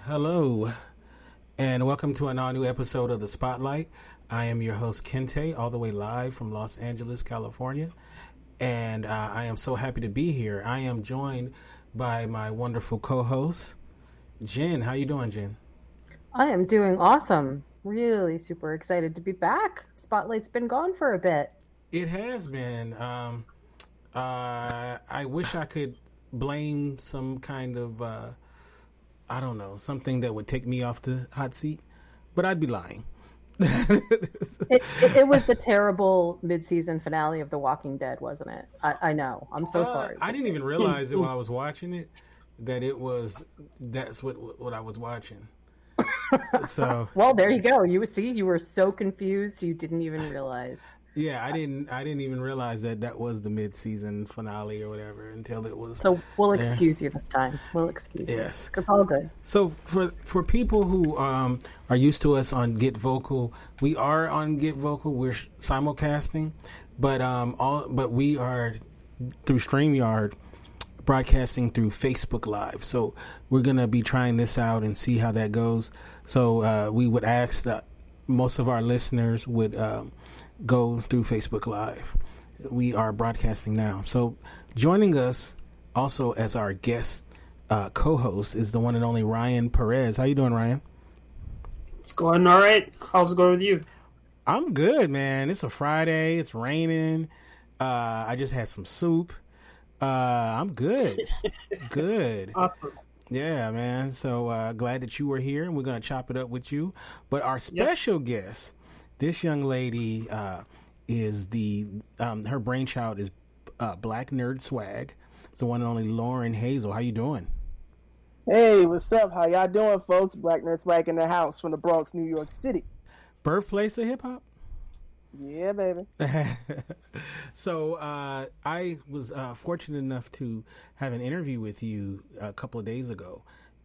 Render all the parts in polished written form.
Hello, and welcome to an all-new episode of The Spotlight. I am your host, Kente, all the way live from Los Angeles, California, and I am so happy to be here. I am joined by my wonderful co-host, Jen. How you doing, Jen? I am doing awesome. Really super excited to be back. Spotlight's been gone for a bit. It has been. I wish I could blame some kind of, I don't know, something that would take me off the hot seat, but I'd be lying. It was the terrible mid-season finale of The Walking Dead, wasn't it? I know. I'm so sorry. I didn't even realize it while I was watching it that that's what I was watching. So well, there you go. You were so confused you didn't even realize. Yeah, I didn't even realize that was the mid-season finale or whatever until it was. So we'll excuse you this time. We'll excuse you. Yes. It's all good. So for people who are used to us on Get Vocal, we are on Get Vocal. We're simulcasting, but we are through StreamYard broadcasting through Facebook Live. So we're gonna be trying this out and see how that goes. So we would ask that most of our listeners would go through Facebook Live. We are broadcasting now. So joining us also as our guest co-host is the one and only Ryan Perez. How you doing, Ryan? It's going all right. How's it going with you? I'm good, man. It's a Friday. It's raining. I just had some soup. I'm good. Good. Awesome. Yeah, man. So glad that you were here, and we're going to chop it up with you. But our special guest, this young lady is her brainchild is Black Nerd Swag. It's the one and only Lauren Hazel. How you doing? Hey, what's up? How y'all doing, folks? Black Nerd Swag in the house from the Bronx, New York City. Birthplace of hip hop? Yeah, baby. So I was fortunate enough to have an interview with you a couple of days ago,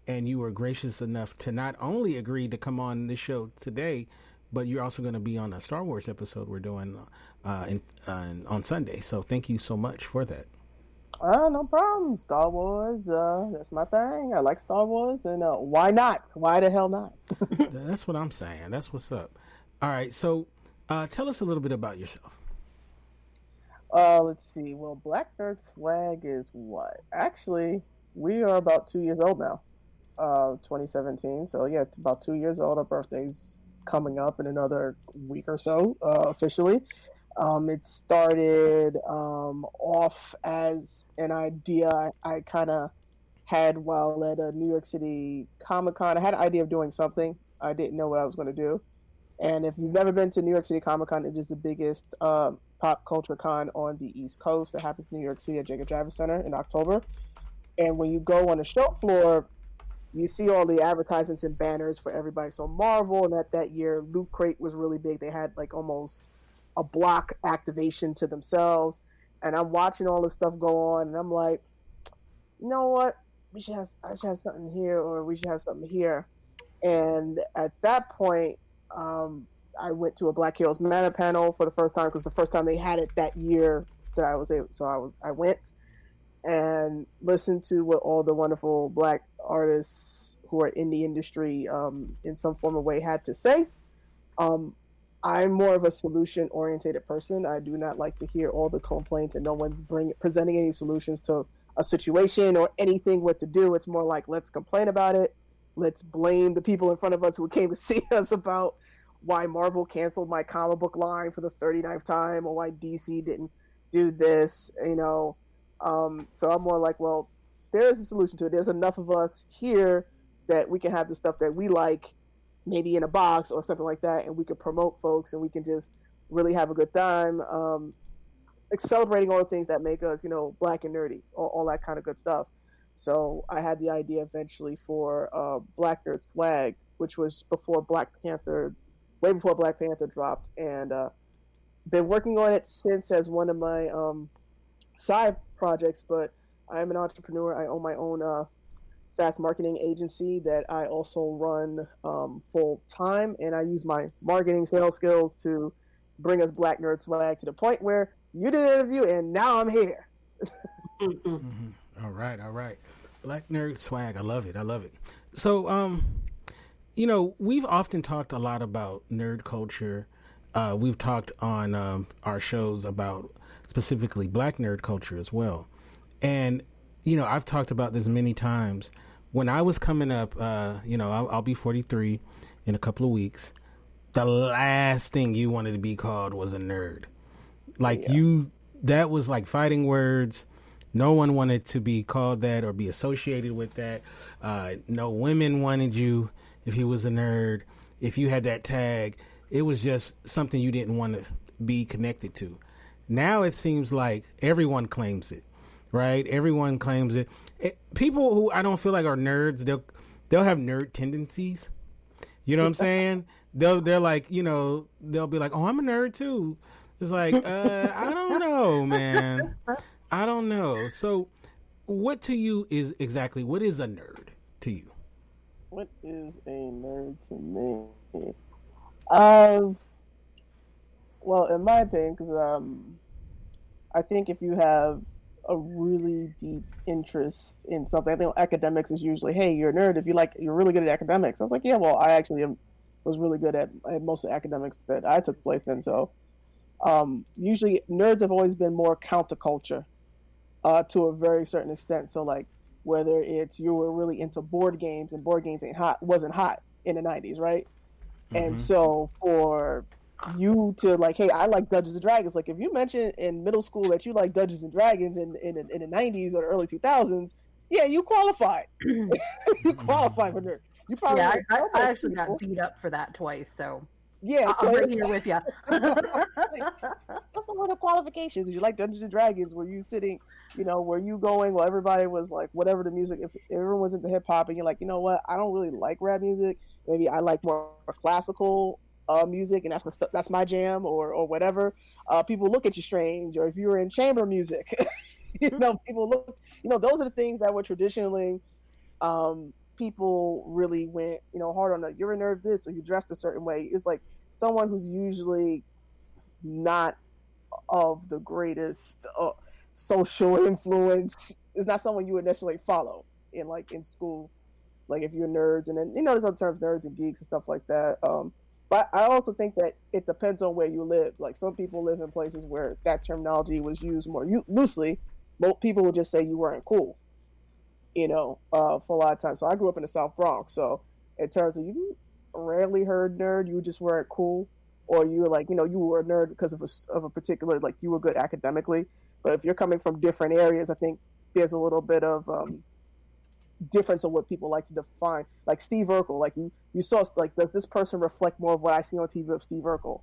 and you were gracious enough to not only agree to come on this show today, but you're also going to be on a Star Wars episode we're doing on Sunday. So thank you so much for that. No problem. Star Wars, that's my thing. I like Star Wars, and why not? Why the hell not? That's what I'm saying. That's what's up. All right, so tell us a little bit about yourself. Let's see. Well, Black Nerd Swag is what? Actually, we are about 2 years old now. 2017. So yeah, it's about 2 years old. Our birthday's coming up in another week or so, officially. It started off as an idea I kind of had while at a New York City Comic-Con. I had an idea of doing something. I didn't know what I was going to do. And if you've never been to New York City Comic-Con, it is the biggest pop culture con on the East Coast. It happens in New York City at Jacob Javits Center in October. And when you go on the show floor, you see all the advertisements and banners for everybody. So Marvel, and that year, Loot Crate was really big. They had like almost a block activation to themselves. And I'm watching all this stuff go on, and I'm like, you know what? I should have something here, or we should have something here. And at that point, I went to a Black Heroes Mana panel for the first time, because the first time they had it that year that I was able. So I went and listened to what all the wonderful Black artists who are in the industry in some form or way had to say. I'm more of a solution-oriented person. I do not like to hear all the complaints and no one's presenting any solutions to a situation or anything what to do. It's more like, let's complain about it. Let's blame the people in front of us who came to see us about why Marvel canceled my comic book line for the 39th time, or why DC didn't do this, So I'm more like, well, there's a solution to it. There's enough of us here that we can have the stuff that we like, maybe in a box or something like that, and we can promote folks, and we can just really have a good time, celebrating all the things that make us, Black and nerdy, all that kind of good stuff. So I had the idea eventually for Black Nerd Swag, which was before Black Panther, way before Black Panther dropped, and been working on it since as one of my side projects. But I'm an entrepreneur. I own my own SaaS marketing agency that I also run full time, and I use my marketing sales skills to bring us Black Nerd Swag to the point where you did an interview, and now I'm here. Mm-hmm. All right. Black Nerd Swag. I love it. So, we've often talked a lot about nerd culture. We've talked on our shows about specifically Black nerd culture as well. And, I've talked about this many times. When I was coming up, I'll be 43 in a couple of weeks. The last thing you wanted to be called was a nerd. Like that was like fighting words. No one wanted to be called that or be associated with that. No women wanted you if you was a nerd. If you had that tag, it was just something you didn't want to be connected to. Now it seems like everyone claims it, right? Everyone claims it. People who I don't feel like are nerds, they'll have nerd tendencies. You know what I'm saying? They're like, they'll be like, oh, I'm a nerd too. It's like, I don't know, man. I don't know. So what to you is exactly, what is a nerd to you? What is a nerd to me? Well, in my opinion, because I think if you have a really deep interest in something, I think academics is usually, hey, you're a nerd if you're really good at academics. I was like, yeah, well, I actually was really good at most of the academics that I took place in. So usually nerds have always been more counterculture to a very certain extent. So like whether it's you were really into board games and board games wasn't hot in the 90s, right? Mm-hmm. And so for you to like, hey, I like Dungeons and Dragons. Like if you mentioned in middle school that you like Dungeons and Dragons in the 90s or the early 2000s, yeah, you qualified. You qualified for nerd. You probably I actually got beat up for that twice, so yeah, I'm right here with you. What's one of the qualifications? Did you like Dungeons and Dragons? Were you sitting, were you going? Well, everybody was like, whatever the music. If everyone was into hip hop, and you're like, you know what? I don't really like rap music. Maybe I like more classical music, and that's my jam, or whatever. People look at you strange, or if you were in chamber music, people look. Those are the things that were traditionally. People really went, hard on that. You're a nerd this, or you dressed a certain way. It's like someone who's usually not of the greatest social influence is not someone you would necessarily follow in school. Like if you're nerds, and then there's other terms, nerds and geeks and stuff like that. But I also think that it depends on where you live. Like some people live in places where that terminology was used more loosely. Most people would just say you weren't cool. For a lot of times. So I grew up in the South Bronx. So in terms of you rarely heard nerd, you just weren't cool, or you were like, you were a nerd because of a particular, like you were good academically. But if you're coming from different areas, I think there's a little bit of difference of what people like to define. Like Steve Urkel, like you saw, like, does this person reflect more of what I see on TV of Steve Urkel?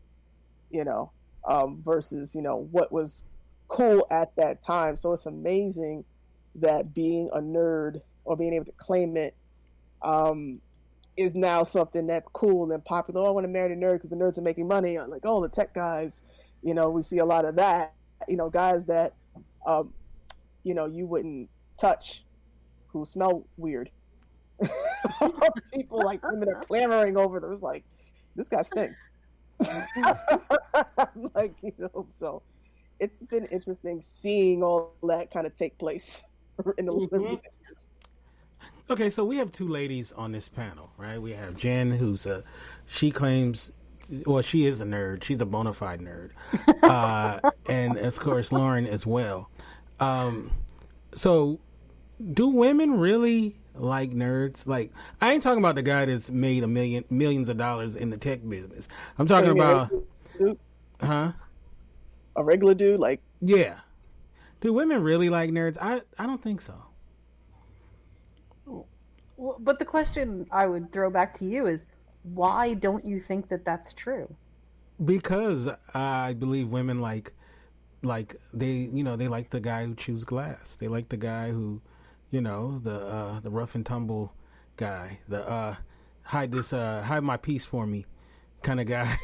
Versus what was cool at that time. So it's amazing that being a nerd or being able to claim it is now something that's cool and popular. Oh, I want to marry a nerd because the nerds are making money. Like, oh, the tech guys, we see a lot of that. Guys that, you wouldn't touch, who smell weird. People like women are clamoring over them. It's like, this guy stinks. It's like, so it's been interesting seeing all that kind of take place. Okay, so we have two ladies on this panel, right? We have Jen, she claims, well, she is a nerd. She's a bona fide nerd. And, of course, Lauren as well. So do women really like nerds? Like, I ain't talking about the guy that's made millions of dollars in the tech business. I'm talking about... Huh? A regular dude? Like... Yeah. Do women really like nerds? I don't think so. Well, but the question I would throw back to you is, why don't you think that that's true? Because I believe women like they like the guy who chews glass. They like the guy who, the rough and tumble guy, the hide my piece for me kind of guy.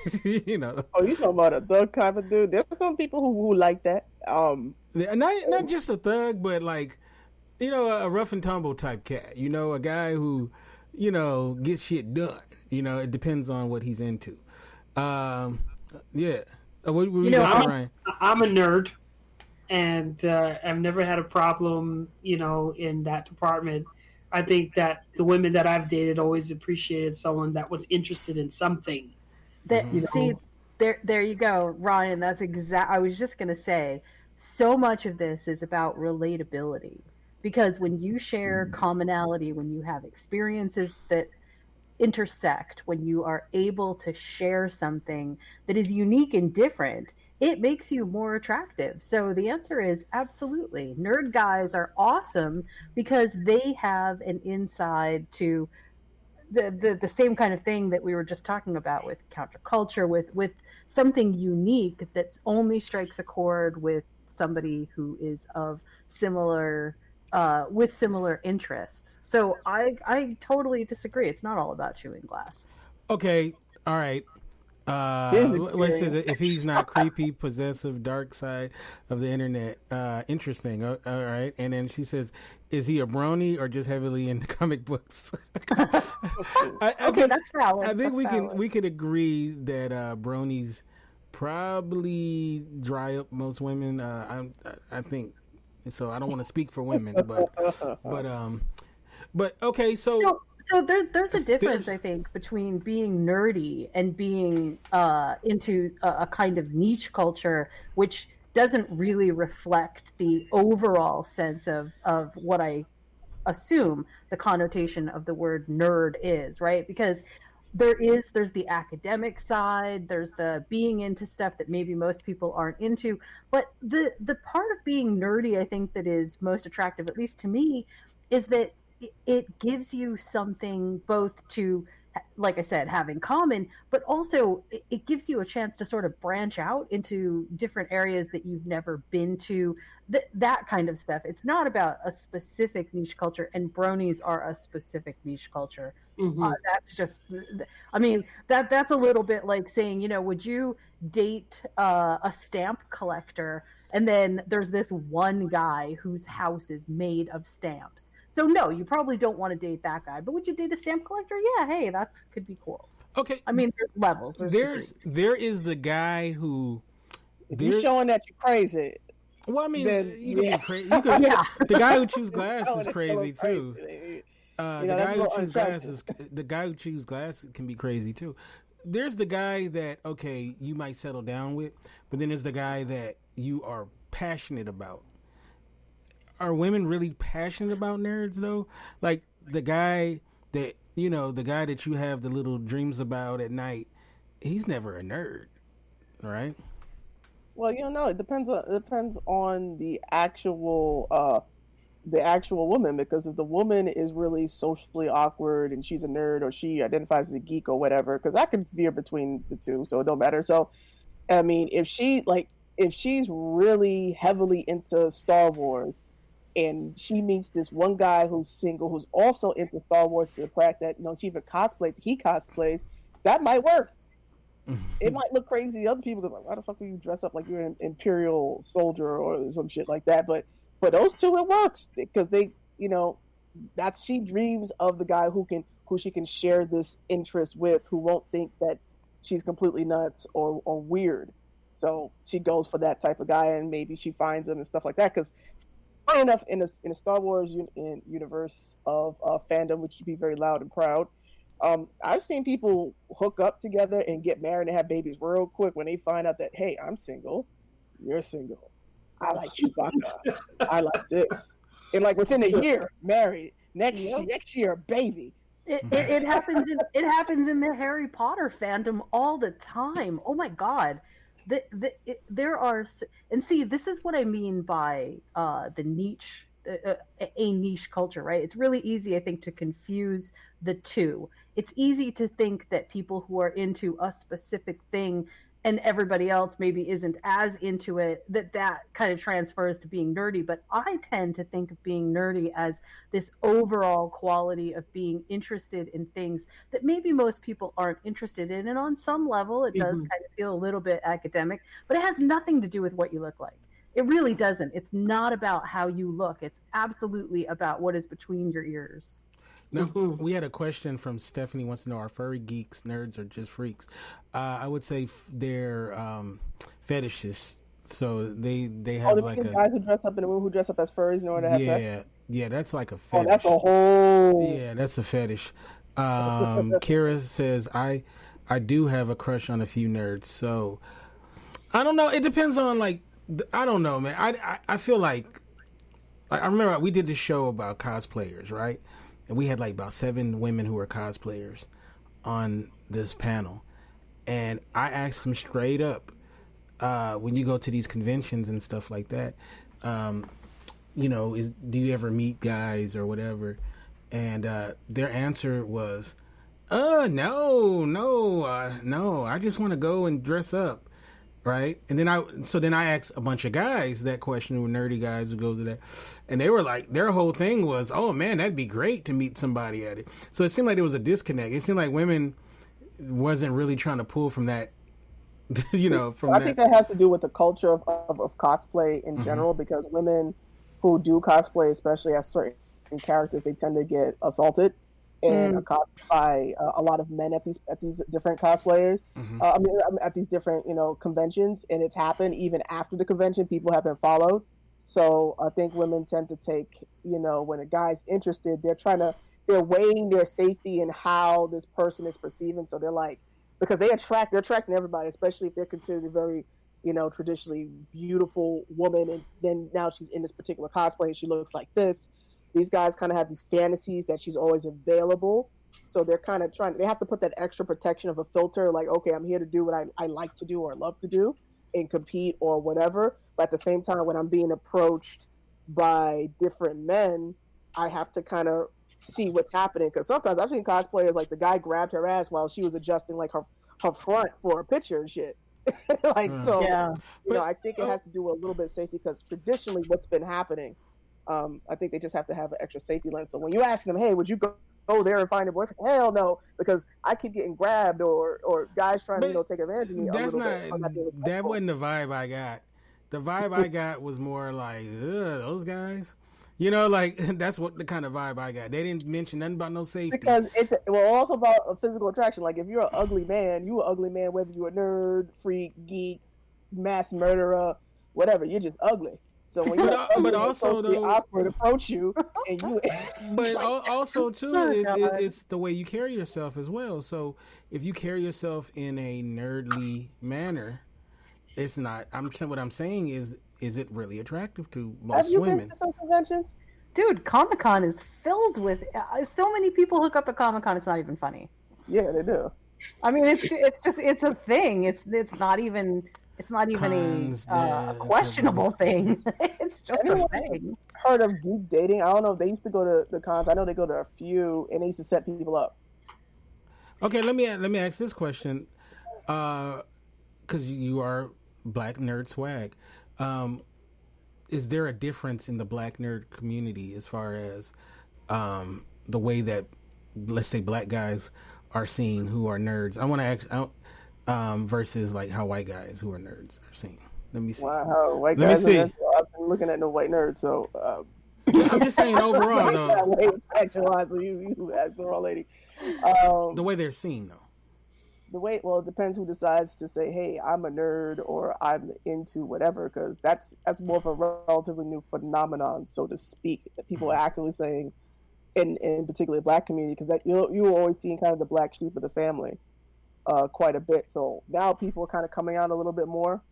Oh, you talking about a thug type of dude? There's some people who like that. Not just a thug, but like, a rough and tumble type cat. A guy who, gets shit done. It depends on what he's into. Yeah. What Ryan? I'm a nerd, and I've never had a problem, in that department. I think that the women that I've dated always appreciated someone that was interested in something. See, there you go, Ryan. That's I was just gonna say, so much of this is about relatability, because when you share commonality, when you have experiences that intersect, when you are able to share something that is unique and different, it makes you more attractive. So the answer is absolutely. Nerd guys are awesome because they have an inside to the same kind of thing that we were just talking about with counterculture, with something unique that only strikes a chord with somebody who is of similar with similar interests. So I totally disagree. It's not all about chewing glass. Okay, all right. What says it? If he's not creepy, possessive, dark side of the internet, interesting. All right, and then she says, "Is he a brony or just heavily into comic books?" Okay, that's valid. I think we could agree that bronies probably dry up most women. I think so. I don't want to speak for women, but okay, so. So there's a difference, I think, between being nerdy and being into a kind of niche culture, which doesn't really reflect the overall sense of what I assume the connotation of the word nerd is, right? Because there's the academic side, there's the being into stuff that maybe most people aren't into, but the part of being nerdy, I think, that is most attractive, at least to me, is that it gives you something both to, like I said, have in common, but also it gives you a chance to sort of branch out into different areas that you've never been to, that kind of stuff. It's not about a specific niche culture, and bronies are a specific niche culture. Mm-hmm. That's just, I mean, that's a little bit like saying, would you date a stamp collector? And then there's this one guy whose house is made of stamps. So no, you probably don't want to date that guy. But would you date a stamp collector? Yeah, hey, that could be cool. Okay. I mean, there's levels. There is the guy who. If you're showing that you're crazy. Well, I mean, you could be crazy. The guy who chews glass is crazy too. The guy who chews glass can be crazy too. There's the guy that, okay, you might settle down with, but then there's the guy that you are passionate about. Are women really passionate about nerds though? Like the guy that you have the little dreams about at night, he's never a nerd, right? Well, it depends on the actual woman, because if the woman is really socially awkward and she's a nerd, or she identifies as a geek or whatever, because I can veer between the two, so it don't matter. So, I mean, if she's really heavily into Star Wars, and she meets this one guy who's single, who's also into Star Wars to the fact that she even he cosplays, that might work. It might look crazy to other people, because like, why the fuck would you dress up like you're an Imperial soldier or some shit like that? But for those two, it works, because they, she dreams of the guy who she can share this interest with, who won't think that she's completely nuts or weird. So she goes for that type of guy, and maybe she finds him and stuff like that. Because funny enough, in a Star Wars universe of fandom, which should be very loud and proud, I've seen people hook up together and get married and have babies real quick when they find out that, hey, I'm single, you're single, I like Chewbacca, I like this, and like within a year, married. Next year, baby. It happens in the Harry Potter fandom all the time. Oh my god. There are, and see, this is what I mean by the niche, a niche culture, right? It's really easy, I think, to confuse the two. It's easy to think that people who are into a specific thing and everybody else maybe isn't as into it, that kind of transfers to being nerdy. But I tend to think of being nerdy as this overall quality of being interested in things that maybe most people aren't interested in. And on some level, it does kind of feel a little bit academic, but it has nothing to do with what you look like. It really doesn't. It's not about how you look. It's absolutely about what is between your ears. Now, we had a question from Stephanie, wants to know, are furry geeks nerds or just freaks? I would say they're fetishists. So they have like guys who dress up in a room who dress up as furries in order to have sex? Yeah, that's like a Oh, fetish. that's a whole. Yeah, that's a fetish. Kira says I do have a crush on a few nerds, so I don't know. It depends on like I don't know, man. I feel like I remember we did this show about cosplayers, right? And we had like about 7 women who were cosplayers on this panel, and I asked them straight up, when you go to these conventions and stuff like that, you know, do you ever meet guys or whatever? And their answer was, no, I just want to go and dress up, right? And then I asked a bunch of guys that question, who were nerdy guys who go to that, and they were like, their whole thing was, oh man, that'd be great to meet somebody at it. So it seemed like there was a disconnect. It seemed like women wasn't really trying to pull from that, you know. From I think that has to do with the culture of cosplay in general, because women who do cosplay, especially as certain characters, they tend to get assaulted and accosted by a lot of men at these different cosplayers. I mean, at these different conventions, and it's happened even after the convention. People have been followed, so I think women tend to take when a guy's interested, they're weighing their safety and how this person is perceiving. So they're like, because they're attracting everybody, especially if they're considered a very traditionally beautiful woman, and then now she's in this particular cosplay and she looks like this. These guys kind of have these fantasies that she's always available, so they're kind of they have to put that extra protection of a filter, like, okay, I'm here to do what I like to do or love to do and compete or whatever, but at the same time, when I'm being approached by different men, I have to kind of see what's happening, because sometimes I've seen cosplayers, like the guy grabbed her ass while she was adjusting like her front for a picture and shit. So yeah. I think it has to do with a little bit of safety, because traditionally what's been happening, I think they just have to have an extra safety lens. So when you ask them, hey, would you go there and find a boyfriend? Hell no, because I keep getting grabbed or guys trying to take advantage of me. That wasn't the vibe I got. The vibe I got was more like, those guys. Like that's what the kind of vibe I got. They didn't mention nothing about no safety. Because it's also about a physical attraction. Like if you're an ugly man, you an ugly man, whether you're a nerd, freak, geek, mass murderer, whatever. You're just ugly. So when you're ugly, but also though, awkward approach you, and you. But also too, it's the way you carry yourself as well. So if you carry yourself in a nerdly manner, it's not. What I'm saying is it really attractive to most women? Have you been to some conventions? Dude, Comic-Con is filled with so many people hook up at Comic-Con. It's not even funny. Yeah, they do. I mean, it's a thing. It's not even a questionable thing. It's just a thing. Heard of geek dating? I don't know. They used to go to the cons. I know they go to a few, and they used to set people up. Okay, let me ask this question, because you are Black Nerd Swag. Is there a difference in the Black nerd community as far as the way that, let's say, Black guys are seen who are nerds? I want to ask versus like how white guys who are nerds are seen. Let me see. Wow, white guys. Let me see. I've been looking at no white nerds, so. I'm just saying overall, though. Actualize, so you ask the wrong lady. The way they're seen, though. It depends who decides to say, hey, I'm a nerd or I'm into whatever, because that's more of a relatively new phenomenon, so to speak, that people are actively saying in particularly the Black community, because that you were always seeing kind of the black sheep of the family quite a bit. So now people are kind of coming out a little bit more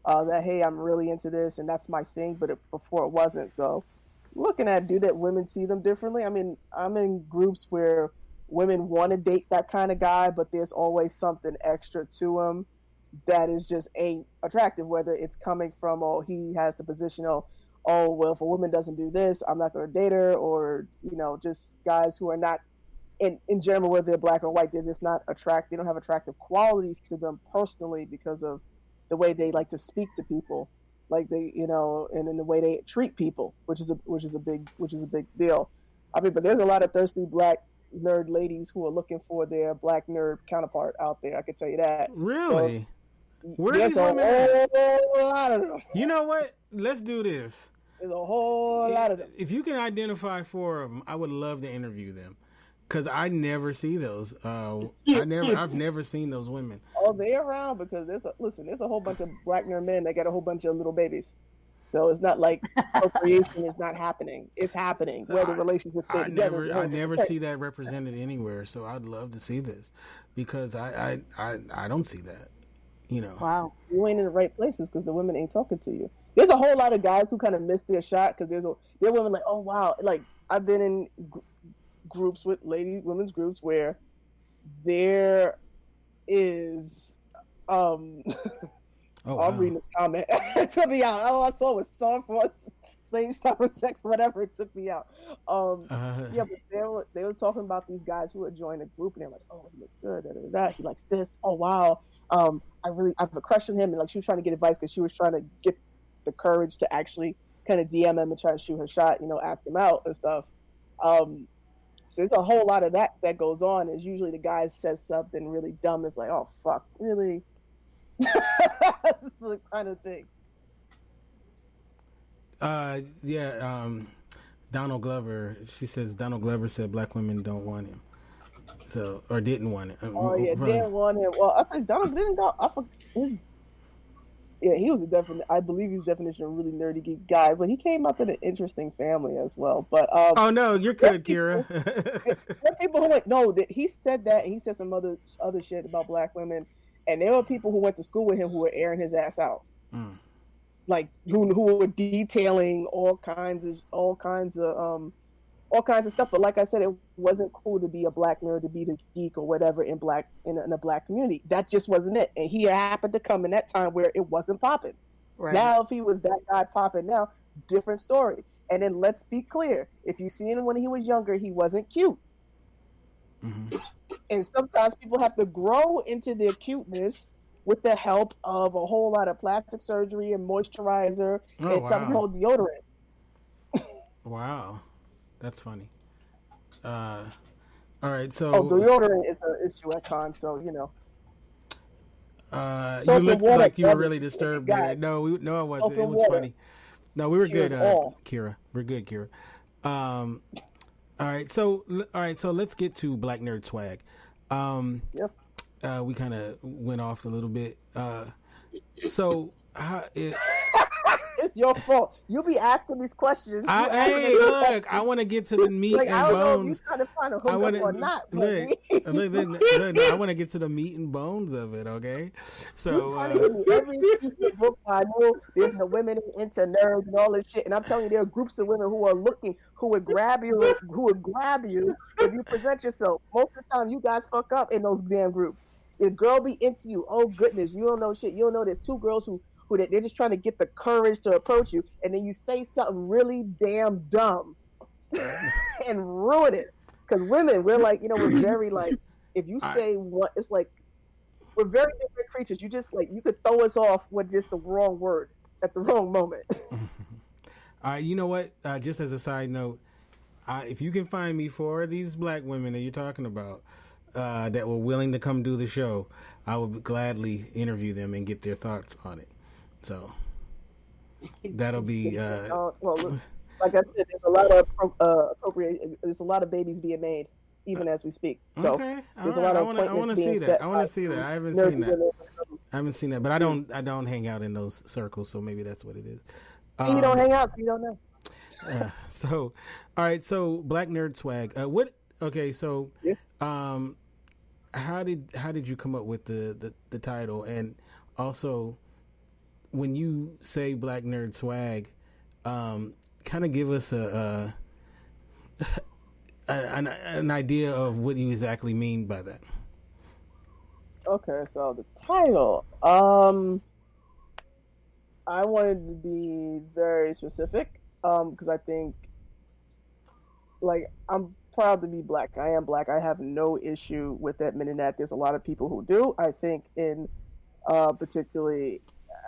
that, hey, I'm really into this and that's my thing, but before it wasn't. So looking at that women see them differently. I mean, I'm in groups where women want to date that kind of guy, but there's always something extra to him that is just ain't attractive, whether it's coming from, he has the position, well, if a woman doesn't do this, I'm not going to date her, or, just guys who are not, in general, whether they're Black or white, they're just not attractive. They don't have attractive qualities to them personally because of the way they like to speak to people, like they, and in the way they treat people, which is a big deal. I mean, but there's a lot of thirsty Black nerd ladies who are looking for their Black nerd counterpart out there. I can tell you that. Really? So, where are these women at? A whole lot of them. You know what? Let's do this. There's a whole lot of them. If you can identify 4 of them, I would love to interview them, because I never see those. I've never seen those women. Oh, they're around, because there's a whole bunch of Black nerd men that got a whole bunch of little babies. So it's not like procreation is not happening. It's happening. Where the relationships stay together. I never see that represented anywhere. So I'd love to see this because I don't see that. You know. Wow. You ain't in the right places because the women ain't talking to you. There's a whole lot of guys who kind of miss their shot because there are women like, oh wow, like I've been in groups with women's groups where there is Oh, I'm reading this comment. It took me out. All I saw was song for same stuff for sex, whatever. It took me out. Yeah, but they were talking about these guys who had joined a group, and they're like, "Oh, he looks good. Da, da, da. He likes this. Oh, wow. I have a crush on him." And like, she was trying to get advice because she was trying to get the courage to actually kind of DM him and try to shoot her shot. Ask him out and stuff. So there's a whole lot of that goes on. Is usually the guy says something really dumb. It's like, "Oh, fuck, really." That's the kind of thing. Donald Glover. She says Donald Glover said black women don't want him, or didn't want it. Oh yeah, didn't want him. Well, I think Donald didn't go. He was I believe he's definition of a really nerdy geek guy, but he came up in an interesting family as well. But oh no, you're good, Kira. There are people who went that he said that, and he said some other shit about black women. And there were people who went to school with him who were airing his ass out, like who were detailing all kinds of stuff. But like I said, it wasn't cool to be a black nerd, to be the geek or whatever in a black community. That just wasn't it. And he happened to come in that time where it wasn't popping. Right. Now, if he was that guy popping now, different story. And then let's be clear: if you see him when he was younger, he wasn't cute. Mm-hmm. And sometimes people have to grow into their cuteness with the help of a whole lot of plastic surgery and moisturizer and something called deodorant. Wow, that's funny. All right, so deodorant is an issue at cons, so you looked like you were really disturbed there. No, I wasn't. It was funny. No, we were good, Kira. We're good, Kira. All right, so let's get to Black Nerd Swag. Yep. We kind of went off a little bit. So it's your fault. You be asking these questions. Hey, look, I want to get to the meat and bones. I don't know if you trying to find a hookup or not. Look, I want to get to the meat and bones of it. Okay, so every piece of book I know, there's the women into nerds and all this shit, and I'm telling you, there are groups of women who are looking, who would grab you if you present yourself. Most of the time, you guys fuck up in those damn groups. If girl be into you, oh goodness, you don't know shit. You don't know there's two girls who they're just trying to get the courage to approach you, and then you say something really damn dumb and ruin it. Because women, we're like, we're very like, if you say what, it's like, we're very different creatures. You just like, you could throw us off with just the wrong word at the wrong moment. All right, you know what? Just as a side note, if you can find me 4 of these black women that you're talking about that were willing to come do the show, I would gladly interview them and get their thoughts on it. So that'll be. Well, look, like I said, there's a lot of appropriation. There's a lot of babies being made, even as we speak. So okay, there's a lot of. I want to see that. I want to see that. I haven't seen that. But I don't hang out in those circles, so maybe that's what it is. You don't hang out, so you don't know. So, all right. So, Black Nerd Swag. What? Okay. So, how did you come up with the title, and also, when you say Black Nerd Swag, kind of give us an idea of what you exactly mean by that. Okay, so the title, I wanted to be very specific, because I think, like, I'm proud to be black. I am black. I have no issue with admitting that. There's a lot of people who do. I think in particularly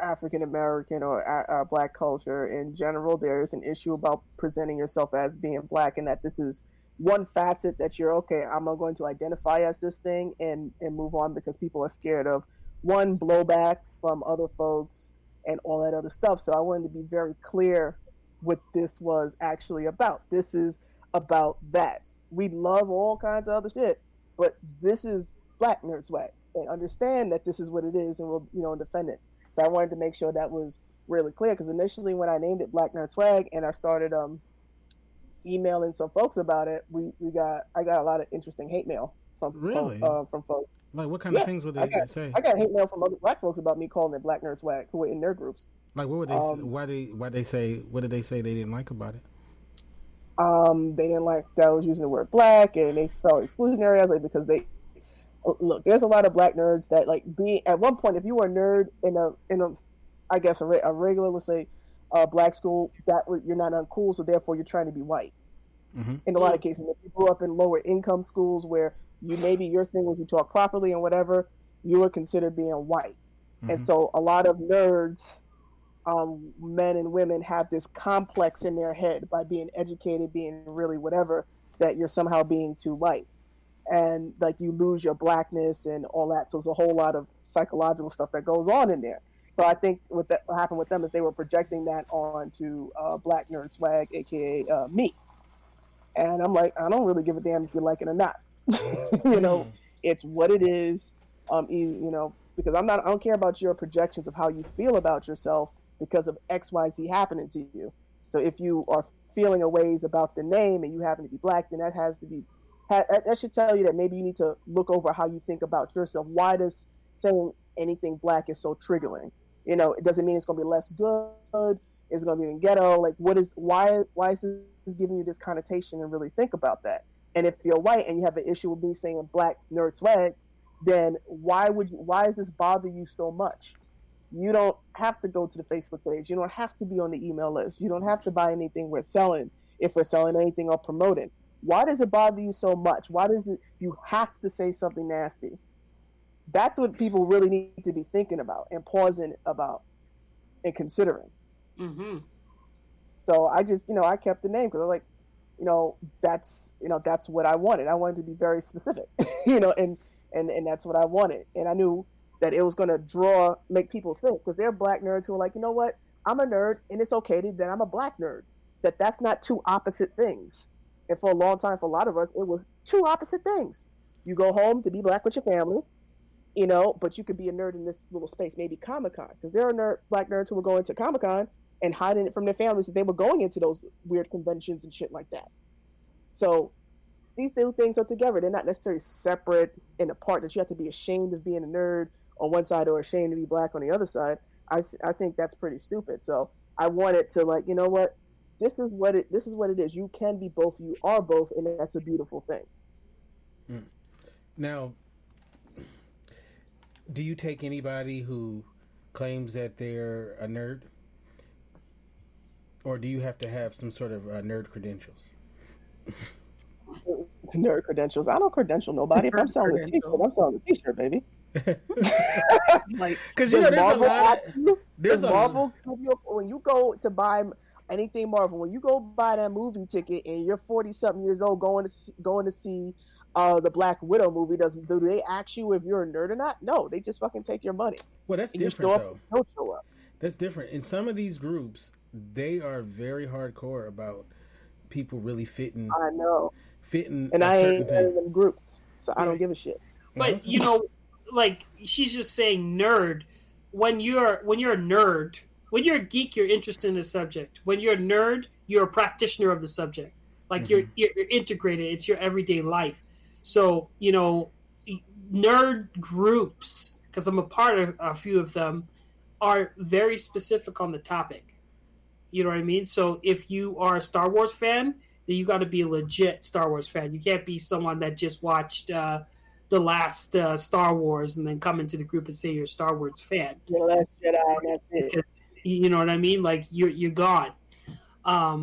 African American or black culture in general, there is an issue about presenting yourself as being black, and that this is one facet that you're I'm going to identify as this thing and move on, because people are scared of one, blowback from other folks and all that other stuff. So I wanted to be very clear what this was actually about. This is about that. We love all kinds of other shit, but this is Black Nerd Swag, and understand that this is what it is, and we'll defend it. So I wanted to make sure that was really clear, because initially when I named it Black Nerd Swag and I started emailing some folks about it, I got a lot of interesting hate mail Really? from folks. Like, what kind of things would they say? I got hate mail from other black folks about me calling it Black Nerd Swag who were in their groups. Like, what would they? Why they say? What did they say they didn't like about it? They didn't like that I was using the word black, and they felt exclusionary. I was like, because they look, there's a lot of black nerds that like being at one point, if you were a nerd in a I guess a regular, let's say, black school, you're not uncool, so therefore you're trying to be white. Mm-hmm. In a lot of cases, if you grew up in lower income schools where maybe your thing was you talk properly and whatever, you were considered being white. Mm-hmm. And so a lot of nerds, men and women, have this complex in their head by being educated, being really whatever, that you're somehow being too white. And like you lose your blackness and all that. So there's a whole lot of psychological stuff that goes on in there. So I think what happened with them is they were projecting that onto Black Nerd Swag, aka me. And I'm like, I don't really give a damn if you like it or not. You know, it's what it is. You know, because I don't care about your projections of how you feel about yourself because of X, Y, Z happening to you. So if you are feeling a ways about the name and you happen to be black, then that should tell you that maybe you need to look over how you think about yourself. Why does saying anything black is so triggering? You know, it doesn't mean it's going to be less good. It's going to be in ghetto. Like, why is this giving you this connotation? And really think about that. And if you're white and you have an issue with me saying Black Nerd Swag, then why does this bother you so much? You don't have to go to the Facebook page. You don't have to be on the email list. You don't have to buy anything we're selling if we're selling anything or promoting. Why does it bother you so much? Why does you have to say something nasty? That's what people really need to be thinking about and pausing about and considering. Mm-hmm. So I just, I kept the name because I was like, that's what I wanted. I wanted to be very specific, and that's what I wanted. And I knew that it was going to make people think, because they're black nerds who are like, you know what, I'm a nerd and it's okay that I'm a black nerd. That's not two opposite things. And for a long time, for a lot of us, it was two opposite things. You go home to be black with your family, but you could be a nerd in this little space, maybe Comic-Con, because there are black nerds who were going to Comic-Con and hiding it from their families that they were going into those weird conventions and shit like that. So these two things are together. They're not necessarily separate and apart, that you have to be ashamed of being a nerd on one side or ashamed to be black on the other side. I think that's pretty stupid. So I wanted to, like, you know what? This is what it is. You can be both. You are both, and that's a beautiful thing. Now, do you take anybody who claims that they're a nerd? Or do you have to have some sort of nerd credentials? Nerd credentials? I don't credential nobody. If I'm selling a t-shirt, I'm selling a t-shirt, baby. Like, because there's a Marvel. When you go to buy anything Marvel, when you go buy that movie ticket and you're 40-something years old going to see the Black Widow movie, do they ask you if you're a nerd or not? No, they just fucking take your money. Well, that's different though. Don't show up. That's different. In some of these groups, they are very hardcore about people really fitting. I know. Fitting, and I ain't in them groups, so I don't give a shit. But like she's just saying, nerd. When you're a nerd, when you're a geek, you're interested in the subject. When you're a nerd, you're a practitioner of the subject. Like you're integrated. It's your everyday life. So nerd groups, because I'm a part of a few of them, are very specific on the topic. You know what I mean? So if you are a Star Wars fan, then you got to be a legit Star Wars fan. You can't be someone that just watched the last Star Wars and then come into the group and say you're a Star Wars fan. Last Jedi, that's it. Because, you know what I mean? Like you're gone.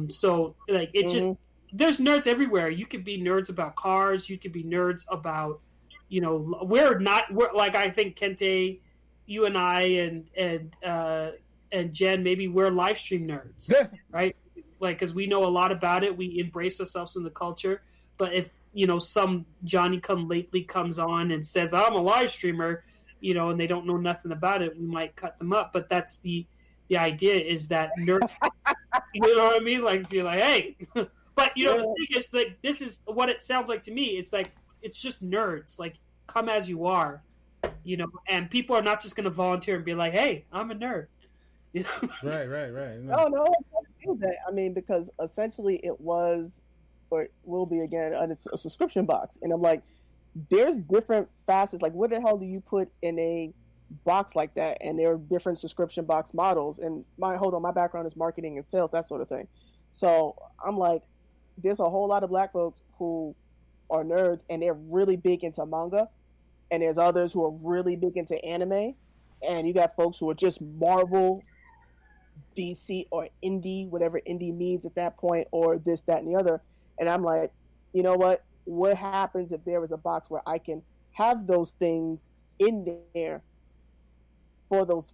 So like it just, there's nerds everywhere. You could be nerds about cars. You could be nerds about, we're like, I think Kente, you and I and Jen, maybe we're live stream nerds, right? Like, because we know a lot about it. We embrace ourselves in the culture. But if, some Johnny come lately comes on and says, I'm a live streamer, and they don't know nothing about it, we might cut them up. But that's the idea, is that nerd, you know what I mean? Like, be like, hey. But, the thing is, like, this is what it sounds like to me. It's like, it's just nerds. Like, come as you are. you know, and people are not just going to volunteer and be like, "Hey, I'm a nerd," you know. Right. No, I do that. I mean, because essentially it was, or it will be again, a subscription box, and I'm like, there's different facets. Like, what the hell do you put in a box like that? And there are different subscription box models. And my background is marketing and sales, that sort of thing. So I'm like, there's a whole lot of black folks who are nerds, and they're really big into manga, and there's others who are really big into anime, and you got folks who are just Marvel, DC, or indie, whatever indie means at that point, or this, that, and the other. And I'm like, you know what? What happens if there was a box where I can have those things in there for those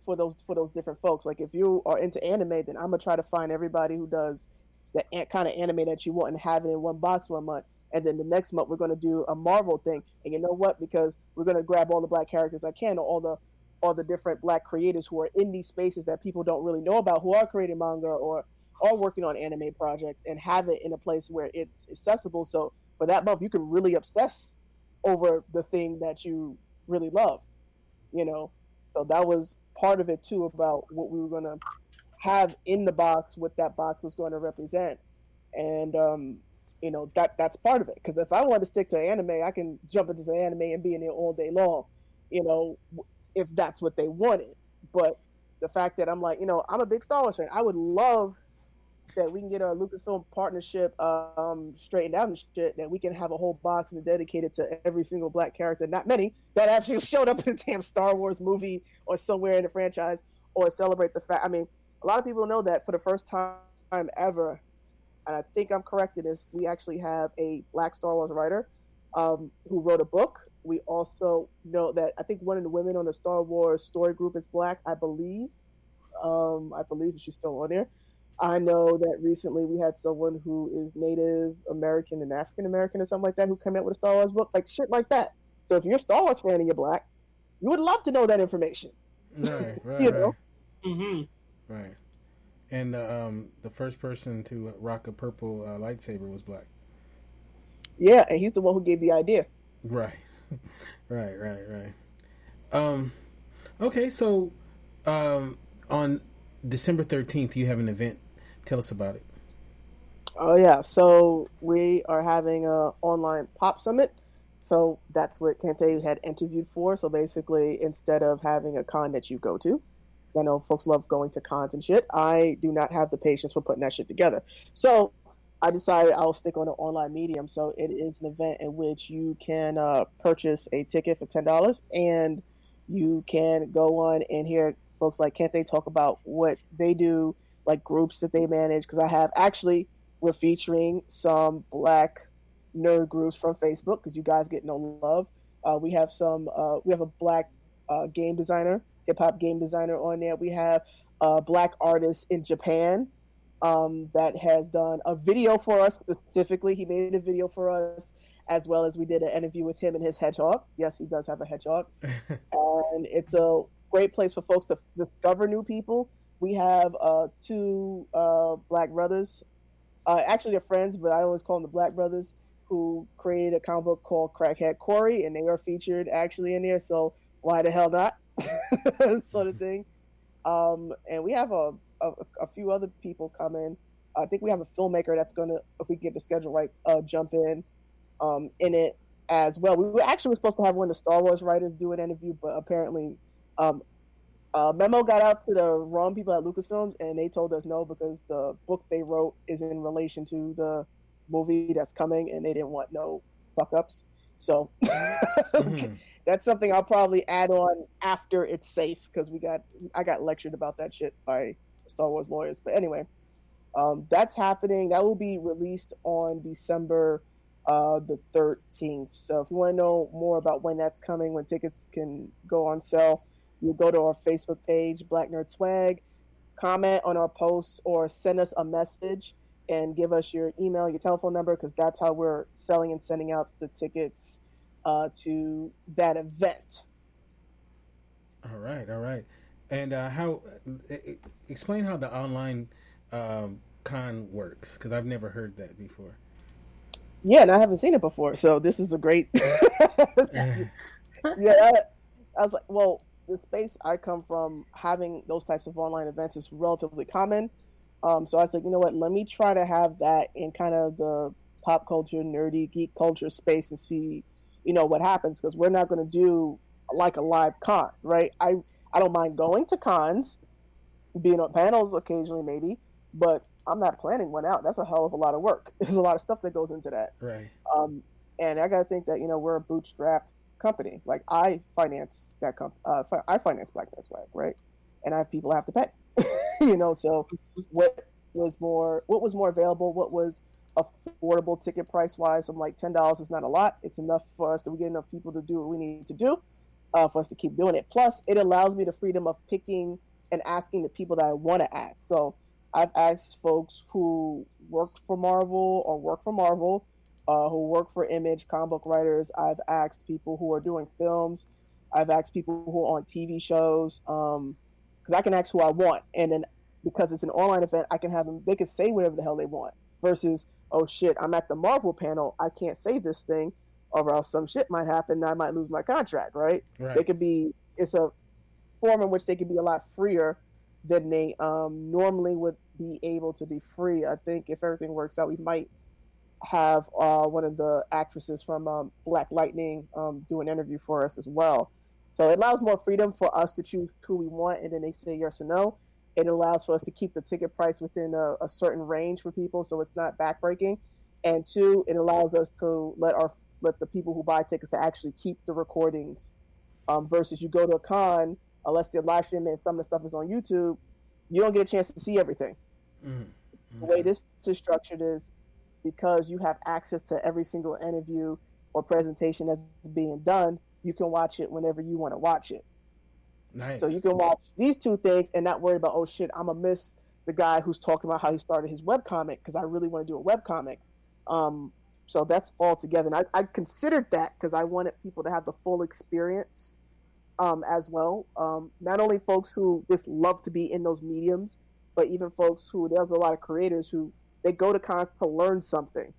different folks? Like, if you are into anime, then I'm gonna try to find everybody who does the kind of anime that you want and have it in one box 1 month. And then the next month we're going to do a Marvel thing. And you know what? Because we're going to grab all the black characters I can, or all the different black creators who are in these spaces that people don't really know about, who are creating manga or are working on anime projects, and have it in a place where it's accessible. So for that month, you can really obsess over the thing that you really love, you know? So that was part of it too, about what we were going to have in the box, what that box was going to represent. And, you know, that's part of it. Because if I want to stick to anime, I can jump into some anime and be in there all day long, you know, if that's what they wanted. But the fact that I'm like, you know, I'm a big Star Wars fan. I would love that we can get our Lucasfilm partnership straightened out and shit, that we can have a whole box and dedicated to every single black character, not many, that actually showed up in a damn Star Wars movie or somewhere in the franchise, or celebrate the fact. I mean, a lot of people know that for the first time ever, and I think I'm correct in this, we actually have a black Star Wars writer who wrote a book. We also know that I think one of the women on the Star Wars story group is black, I believe. I believe she's still on there. I know that recently we had someone who is Native American and African American or something like that who came out with a Star Wars book, like shit like that. So if you're a Star Wars fan and you're black, you would love to know that information. Right. You know? Mm-hmm. Right. And the first person to rock a purple lightsaber was black. Yeah, and he's the one who gave the idea. Right. Right. Okay, so on December 13th, you have an event. Tell us about it. Oh, yeah. So we are having an online pop summit. So that's what Kente had interviewed for. So basically, instead of having a con that you go to, because I know folks love going to cons and shit, I do not have the patience for putting that shit together. So I decided I'll stick on an online medium. So it is an event in which you can purchase a ticket for $10, and you can go on and hear folks like Kente talk about what they do, like groups that they manage. Because we're featuring some black nerd groups from Facebook, because you guys get no love. We have a black game designer, hip hop game designer on there. We have a black artist in Japan that has done a video for us specifically. He made a video for us, as well as we did an interview with him and his hedgehog. Yes, he does have a hedgehog. And it's a great place for folks to discover new people. We have two black brothers. Actually, they're friends, but I always call them the Black Brothers, who created a comic book called Crackhead Corey, and they are featured actually in there. So why the hell not? Sort of thing. And we have a few other people coming. I think we have a filmmaker that's going to, if we get the schedule right, jump in it as well. We were supposed to have one of the Star Wars writers do an interview, but apparently memo got out to the wrong people at Lucasfilms, and they told us no, because the book they wrote is in relation to the movie that's coming, and they didn't want no fuck ups. So that's something I'll probably add on after it's safe, because I got lectured about that shit by Star Wars lawyers. But anyway, that's happening. That will be released on December the 13th. So if you want to know more about when that's coming, when tickets can go on sale, you go to our Facebook page, Black Nerd Swag, comment on our posts, or send us a message and give us your email, your telephone number, because that's how we're selling and sending out the tickets to that event. All right. And explain how the online con works, because I've never heard that before. Yeah, and I haven't seen it before, so this is a great. Yeah, I was like, well, the space I come from, having those types of online events is relatively common. So I said, you know what, let me try to have that in kind of the pop culture, nerdy, geek culture space and see, what happens, because we're not going to do like a live con, right? I don't mind going to cons, being on panels occasionally maybe, but I'm not planning one out. That's a hell of a lot of work. There's a lot of stuff that goes into that. Right. And I got to think that, we're a bootstrapped company. Like I finance that I finance Black Nerd Swag, right? And I have people I have to pay. So what was more available, what was affordable ticket price wise? I'm like, $10 is not a lot. It's enough for us that we get enough people to do what we need to do, for us to keep doing it. Plus, it allows me the freedom of picking and asking the people that I want to ask. So I've asked folks who worked for Marvel or work for Marvel, who work for Image, comic book writers. I've asked people who are doing films. I've asked people who are on TV shows, because I can ask who I want. And then because it's an online event, I can have them, they can say whatever the hell they want. Versus, oh shit, I'm at the Marvel panel, I can't say this thing, or else some shit might happen and I might lose my contract, right? They could be, it's a form in which they could be a lot freer than they normally would be able to be free. I think if everything works out, we might have one of the actresses from Black Lightning do an interview for us as well. So it allows more freedom for us to choose who we want, and then they say yes or no. It allows for us to keep the ticket price within a certain range for people, so it's not backbreaking. And two, it allows us to let the people who buy tickets to actually keep the recordings. Versus you go to a con, unless they're live streaming and some of the stuff is on YouTube, you don't get a chance to see everything. The way this is structured is because you have access to every single interview or presentation that's being done, you can watch it whenever you want to watch it. Nice. So you can watch these two things and not worry about, oh shit, I'm going to miss the guy who's talking about how he started his webcomic because I really want to do a webcomic. So that's all together. And I considered that because I wanted people to have the full experience as well. Not only folks who just love to be in those mediums, but even folks who, there's a lot of creators who, they go to cons to learn something.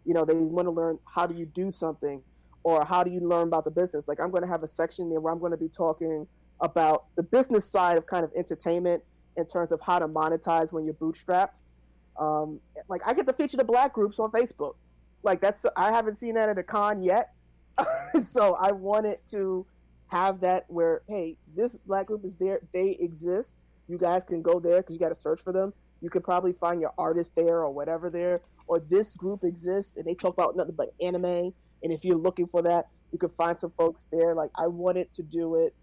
They want to learn how do you do something, or how do you learn about the business. Like I'm going to have a section there where I'm going to be talking about the business side of kind of entertainment in terms of how to monetize when you're bootstrapped. Like I get to feature the Black groups on Facebook. Like I haven't seen that at a con yet. So I wanted to have that where, hey, this Black group is there. They exist. You guys can go there because you got to search for them. You could probably find your artist there or whatever there. Or this group exists and they talk about nothing but anime. And if you're looking for that, you can find some folks there. Like I wanted to do it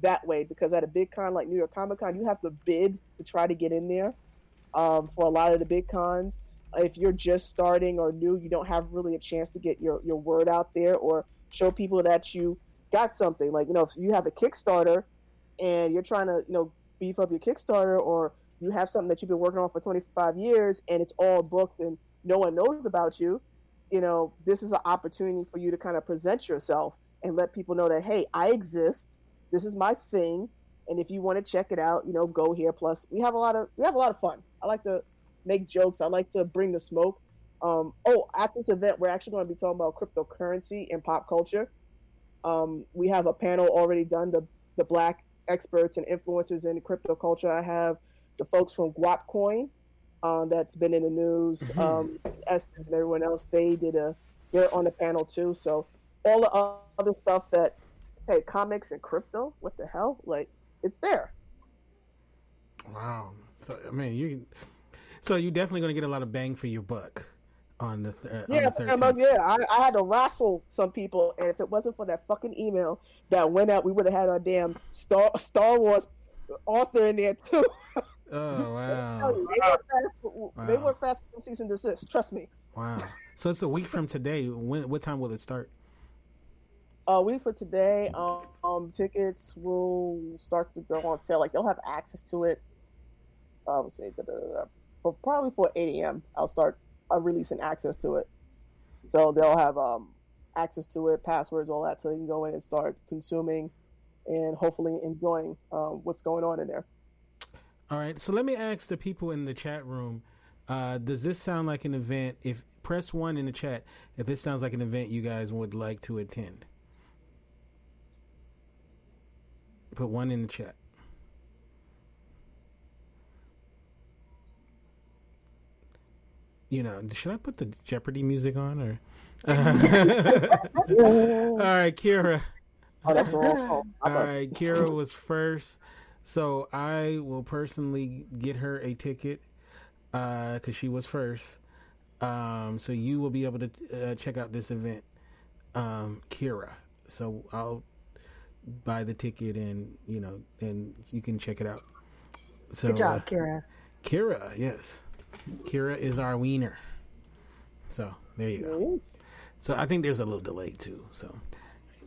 that way because at a big con like New York Comic Con, you have to bid to try to get in there. For a lot of the big cons, if you're just starting or new, you don't have really a chance to get your word out there or show people that you got something. Like, if you have a Kickstarter and you're trying to, beef up your Kickstarter, or you have something that you've been working on for 25 years and it's all booked and no one knows about you, this is an opportunity for you to kind of present yourself and let people know that, hey, I exist. This is my thing. And if you want to check it out, go here. Plus we have a lot of fun. I like to make jokes. I like to bring the smoke. At this event, we're actually going to be talking about cryptocurrency and pop culture. We have a panel already done, the Black experts and influencers in crypto culture. I have the folks from Guapcoin, that's been in the news, Essence and everyone else. They're on the panel too. So all the other stuff that, hey, comics and crypto, what the hell? Like, it's there. Wow. So I mean, you're definitely going to get a lot of bang for your buck on the 13th. I had to wrestle some people, and if it wasn't for that fucking email that went out, we would have had our damn Star Wars author in there too. Oh wow! They were fast from cease and desist. Trust me. Wow. So it's a week from today. What time will it start? A week for today. Tickets will start to go on sale. Like they'll have access to it. Let's say, but probably for 8 a.m. I'll start releasing access to it. So they'll have access to it, passwords, all that, so you can go in and start consuming and hopefully enjoying what's going on in there. All right. So let me ask the people in the chat room, does this sound like an event? If press 1 in the chat, if this sounds like an event you guys would like to attend. Put one in the chat. You know, should I put the Jeopardy music on or? All right, Kira. Oh, that's the wrong phone. All right, Kira was first, so I will personally get her a ticket because she was first. So you will be able to check out this event, Kira. So I'll buy the ticket and you can check it out. So, good job, Kira. Kira, yes. Kira is our wiener. So there you go. So I think there's a little delay too. So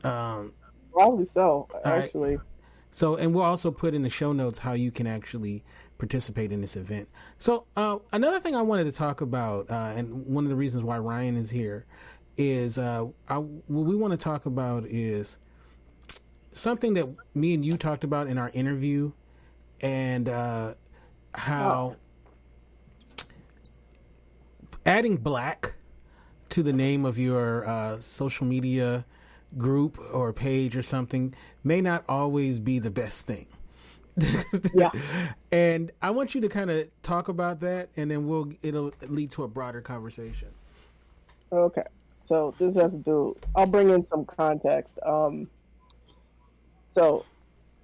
probably so, actually. Right. So, and we'll also put in the show notes how you can actually participate in this event. So another thing I wanted to talk about, and one of the reasons why Ryan is here, is what we want to talk about is something that me and you talked about in our interview, and how adding black to the name of your social media group or page or something may not always be the best thing. Yeah. And I want you to kind of talk about that, and then it'll lead to a broader conversation. Okay. So this has to do, I'll bring in some context. So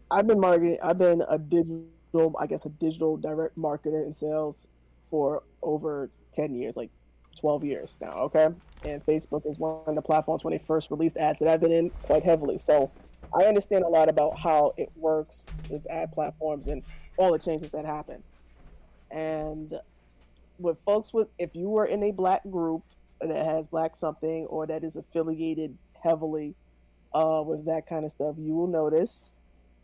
I've been a digital direct marketer in sales for over 10 years, like 12 years now, okay? And Facebook is one of the platforms when they first released ads that I've been in quite heavily. So I understand a lot about how it works, its ad platforms, and all the changes that happen. And with folks if you were in a black group that has black something or that is affiliated heavily with that kind of stuff, you will notice,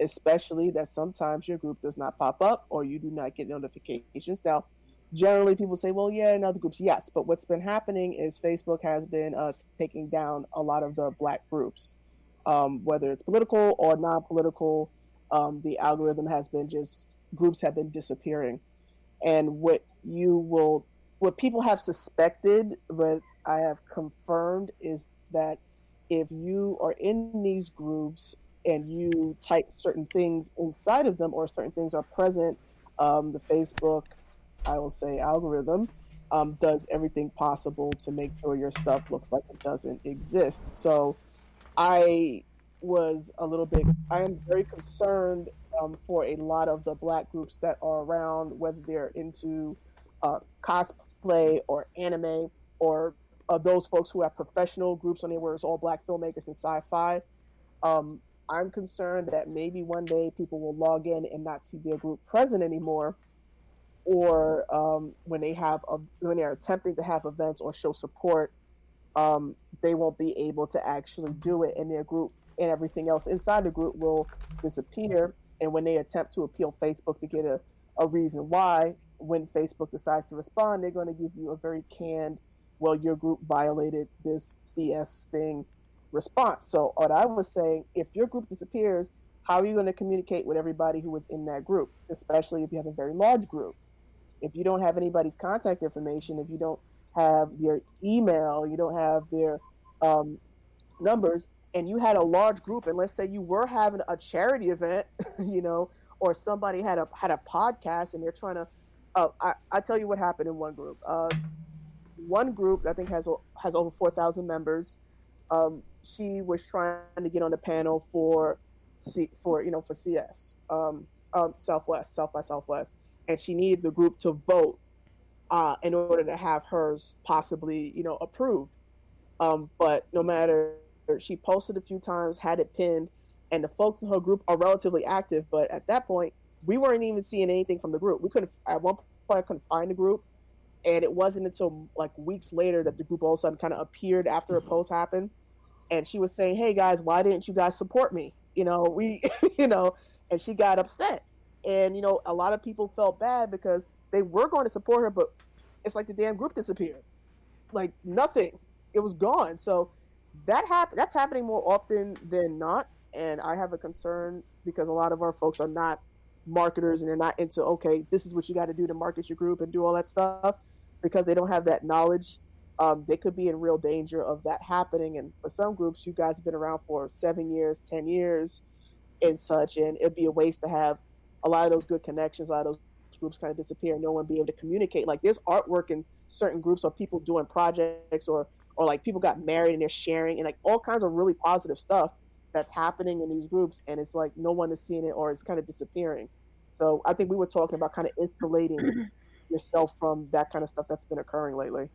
especially that sometimes your group does not pop up or you do not get notifications. Now, generally people say, well, yeah, in other groups, yes. But what's been happening is Facebook has been taking down a lot of the black groups, whether it's political or non-political. The algorithm has been groups have been disappearing. And what people have suspected, but I have confirmed, is that if you are in these groups and you type certain things inside of them or certain things are present, the Facebook, I will say, algorithm does everything possible to make sure your stuff looks like it doesn't exist. So I am very concerned for a lot of the black groups that are around, whether they're into cosplay or anime or those folks who have professional groups on there where it's all black filmmakers and sci-fi. I'm concerned that maybe one day people will log in and not see their group present anymore, or when they're attempting to have events or show support, they won't be able to actually do it, and their group and everything else inside the group will disappear. And when they attempt to appeal Facebook to get a reason why, when Facebook decides to respond, they're going to give you a very canned, well, your group violated this BS thing response. So what I was saying, if your group disappears, how are you going to communicate with everybody who was in that group, especially if you have a very large group? If you don't have anybody's contact information, if you don't have their email, you don't have their numbers, and you had a large group, and let's say you were having a charity event, or somebody had a podcast and they're trying to, I tell you what happened in one group. One group I think has over 4,000 members. She was trying to get on the panel for CS, South by Southwest, and she needed the group to vote in order to have hers possibly, approved. But no matter, she posted a few times, had it pinned, and the folks in her group are relatively active. But at that point, we weren't even seeing anything from the group. At one point, I couldn't find the group. And it wasn't until like weeks later that the group all of a sudden kind of appeared after a post happened. And she was saying, hey guys, why didn't you guys support me? And she got upset. And, a lot of people felt bad because they were going to support her, but it's like the damn group disappeared. Like nothing. It was gone. So that's happening more often than not. And I have a concern because a lot of our folks are not marketers and they're not into, okay, this is what you got to do to market your group and do all that stuff, because they don't have that knowledge. They could be in real danger of that happening. And for some groups, you guys have been around for 7 years, 10 years. and such, and it'd be a waste to have a lot of those good connections, a lot of those groups kind of disappear and no one be able to communicate. Like there's artwork in certain groups or people doing projects or like people got married and they're sharing and like all kinds of really positive stuff that's happening in these groups, and it's like no one is seeing it or it's kind of disappearing. So I think we were talking about kind of insulating yourself from that kind of stuff that's been occurring lately.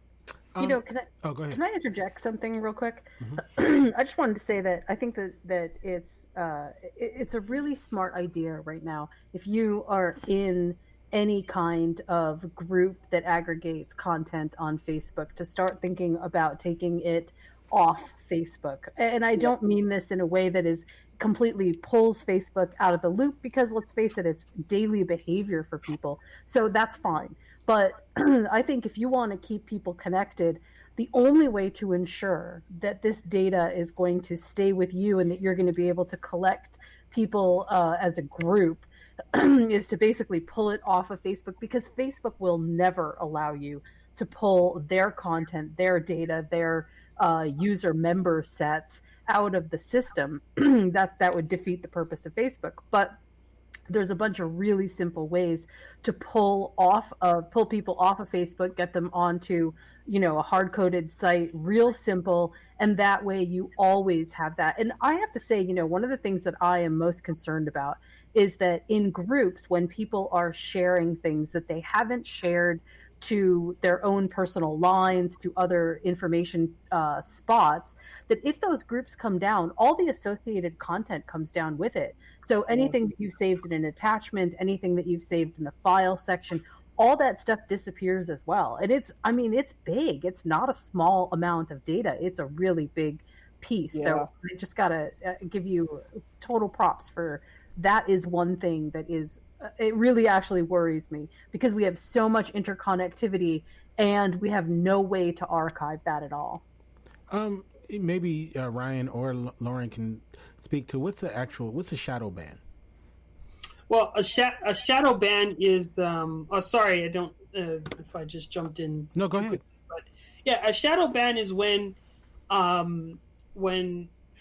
Can go ahead. Can I interject something real quick? Mm-hmm. I just wanted to say that I think that it's a really smart idea right now. If you are in any kind of group that aggregates content on Facebook, to start thinking about taking it off Facebook. And I don't mean this in a way that is completely pulls Facebook out of the loop, because let's face it, it's daily behavior for people. So that's fine. But I think if you want to keep people connected, the only way to ensure that this data is going to stay with you and that you're going to be able to collect people as a group is to basically pull it off of Facebook, because Facebook will never allow you to pull their content, their data, their user member sets out of the system. that would defeat the purpose of Facebook. But there's a bunch of really simple ways to pull people off of Facebook, get them onto, a hard-coded site, real simple, and that way you always have that. And I have to say, one of the things that I am most concerned about is that in groups, when people are sharing things that they haven't shared to their own personal lines, to other information spots, that if those groups come down, all the associated content comes down with it. So anything that you've saved in an attachment, anything that you've saved in the file section, all that stuff disappears as well. And it's big. It's not a small amount of data. It's a really big piece. Yeah. So I just got to give you total props for that. Is one thing that is, it really actually worries me, because we have so much interconnectivity and we have no way to archive that at all. Maybe Ryan or Lauren can speak to what's a shadow ban? Well, a shadow ban is sorry, I don't if I just jumped in. No, go ahead. But yeah, a shadow ban is when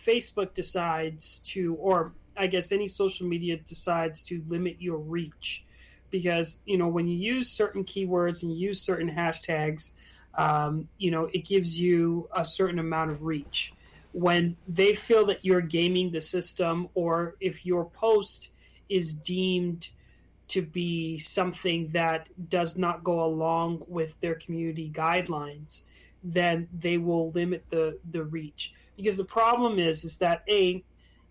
Facebook decides to, or I guess any social media decides to limit your reach, because when you use certain keywords and you use certain hashtags, it gives you a certain amount of reach. When they feel that you're gaming the system, or if your post is deemed to be something that does not go along with their community guidelines, then they will limit the reach. Because the problem is that they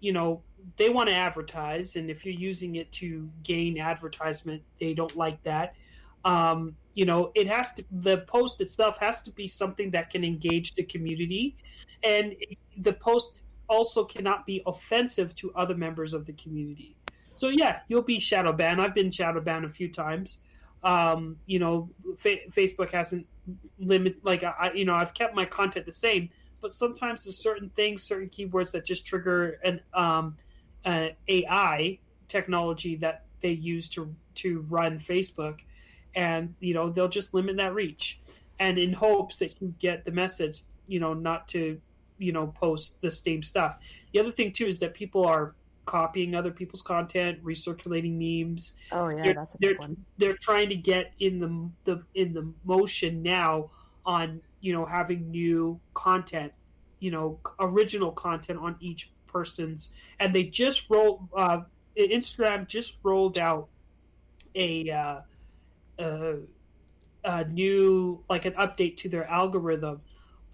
want to advertise, and if you're using it to gain advertisement, they don't like that. It has to, the post itself has to be something that can engage the community, and the post also cannot be offensive to other members of the community. So yeah, you'll be shadow banned. I've been shadow banned a few times. Facebook hasn't I've kept my content the same, but sometimes there's certain things, certain keywords that just trigger an AI technology that they use to run Facebook, and they'll just limit that reach, and in hopes that you get the message, not to post the same stuff. The other thing too is that people are copying other people's content, recirculating memes. Oh yeah, that's a good one. They're trying to get in the motion now on having new content, original content on each person's, and they just Instagram just rolled out a new, like, an update to their algorithm.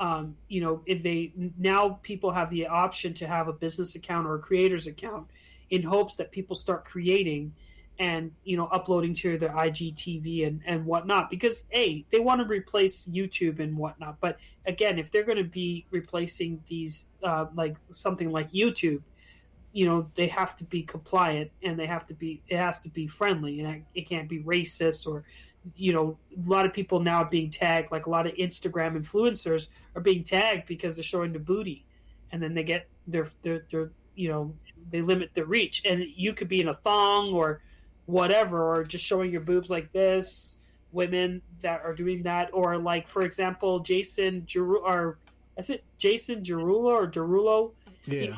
If they now, people have the option to have a business account or a creator's account, in hopes that people start creating and uploading to their IGTV and whatnot, because they want to replace YouTube and whatnot. But again, if they're going to be replacing these like something like YouTube, they have to be compliant, and it has to be friendly, and it can't be racist, or a lot of people now are being tagged, like a lot of Instagram influencers are being tagged because they're showing the booty, and then they get their they limit their reach, and you could be in a thong or whatever, or just showing your boobs like this. Women that are doing that, or like, for example, Jason Derulo or Derulo? Yeah.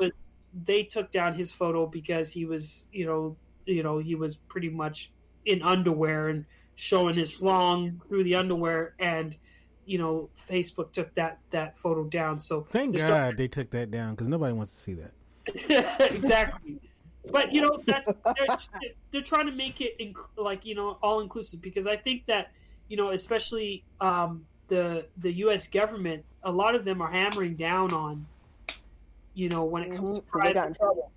they took down his photo because he was, he was pretty much in underwear and showing his slong through the underwear, and Facebook took that photo down. So thank God they took that down, because nobody wants to see that. Exactly. But that's they're trying to make it all inclusive, because I think that especially the U.S. government, a lot of them are hammering down on when it comes to private. They got in trouble.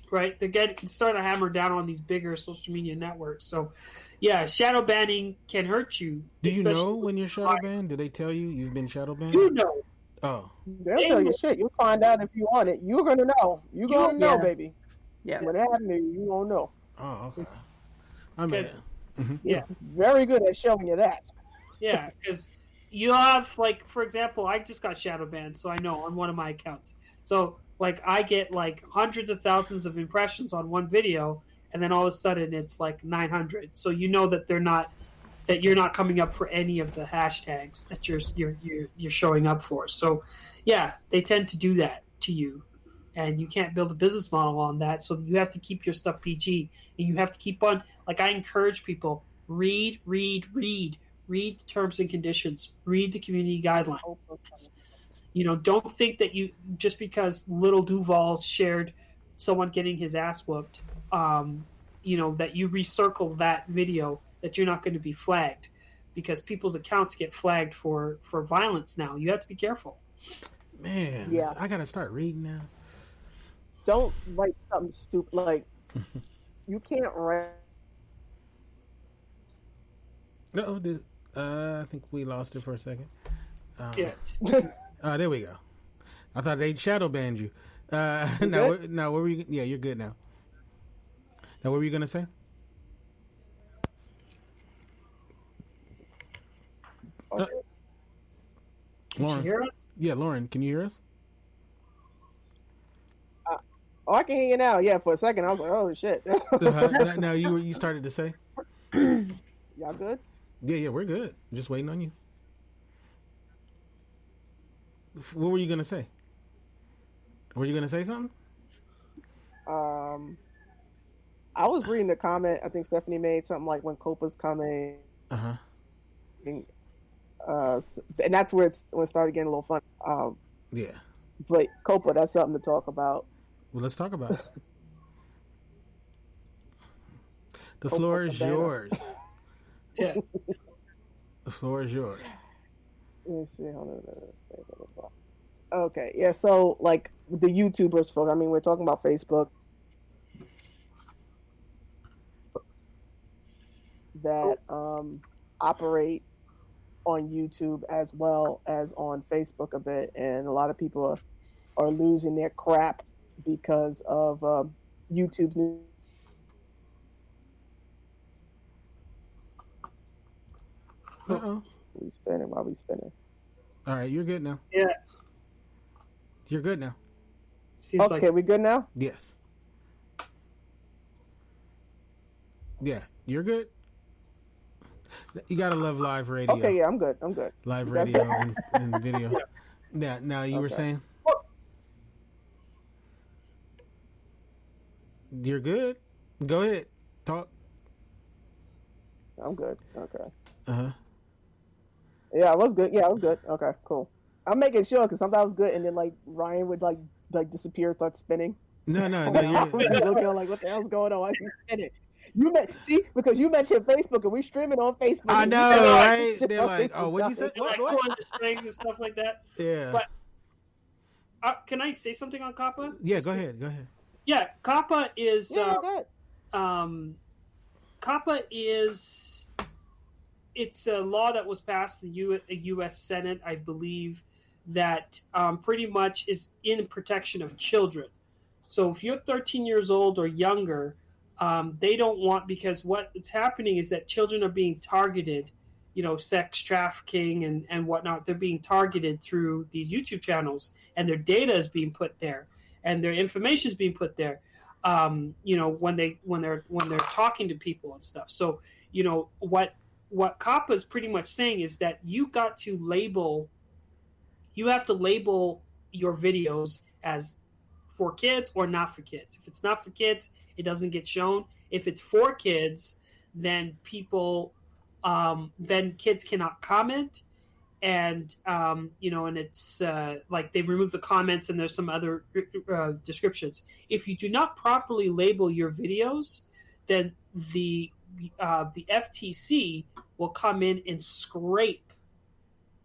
Right, they're starting to hammer down on these bigger social media networks. So, yeah, shadow banning can hurt you. Do you know when you're shadow banned? Do they tell you you've been shadow banned? You know. Oh. They'll tell you shit. You'll find out if you want it. You're gonna know. You're gonna know, baby. Yeah. When it happens, you won't know. Oh, okay. I mean, yeah, very good at showing you that. Yeah, because you have, for example, I just got shadow banned, so I know on one of my accounts. So, I get hundreds of thousands of impressions on one video, and then all of a sudden it's 900. So you know that you're not coming up for any of the hashtags that you're showing up for. So, yeah, they tend to do that to you, and you can't build a business model on that. So you have to keep your stuff PG, and you have to keep on. I encourage people, read the terms and conditions, read the community guidelines. Don't think that just because Little Duval shared someone getting his ass whooped, that you recircle that video, that you're not going to be flagged, because people's accounts get flagged for violence now. You have to be careful. Man, yeah. I got to start reading now. Don't write something stupid you can't write. No, dude. I think we lost it for a second. Yeah. There we go. I thought they shadow banned you. Now, what were you? Yeah, you're good now. Now, what were you gonna say? Okay. Lauren. Can you hear us? Yeah, Lauren, can you hear us? I can hear you now. Yeah, for a second I was like, "Oh shit!" Now you started to say. Y'all good? Yeah, we're good. Just waiting on you. What were you gonna say? Were you gonna say something? I was reading the comment. I think Stephanie made something like when Copa's coming. And that's where it started getting a little fun. Yeah. But Copa, that's something to talk about. Well, let's talk about it. The floor is yours. Yeah. The floor is yours. Let me see. Okay, yeah. So, the YouTubers, folks. I mean, we're talking about Facebook. That operate on YouTube as well as on Facebook a bit, and a lot of people are losing their crap because of YouTube's new. Uh-oh. Why we spinning? All right, you're good now. Yeah. You're good now. Seems okay, we good now? Yes. Yeah, you're good. You gotta love live radio. Okay, yeah, I'm good. Live radio and video. Yeah. Now you were saying you're good. Go ahead, talk. I'm good. Okay. Yeah, I was good. Okay, cool. I'm making sure because sometimes I was good, and then Ryan would disappear, start spinning. No. You're looking what the hell's going on? Why is he spinning? Because you mentioned Facebook, and we streaming on Facebook. I know, right? They're like, oh, what'd you say? What? Strings and stuff like that. Yeah. But can I say something on COPPA? Yeah, go ahead. Yeah, COPPA is. Go ahead. COPPA is. It's a law that was passed in the U.S. Senate, I believe, that pretty much is in protection of children. So if you're 13 years old or younger, they don't want, because what's happening is that children are being targeted, sex trafficking and whatnot. They're being targeted through these YouTube channels, and their data is being put there, and their information is being put there. When they're talking to people and stuff. So what COPPA is pretty much saying is that you have to label your videos as for kids or not for kids. If it's not for kids, it doesn't get shown. If it's for kids, then then kids cannot comment. And, and it's like they remove the comments and there's some other descriptions. If you do not properly label your videos, then the FTC will come in and scrape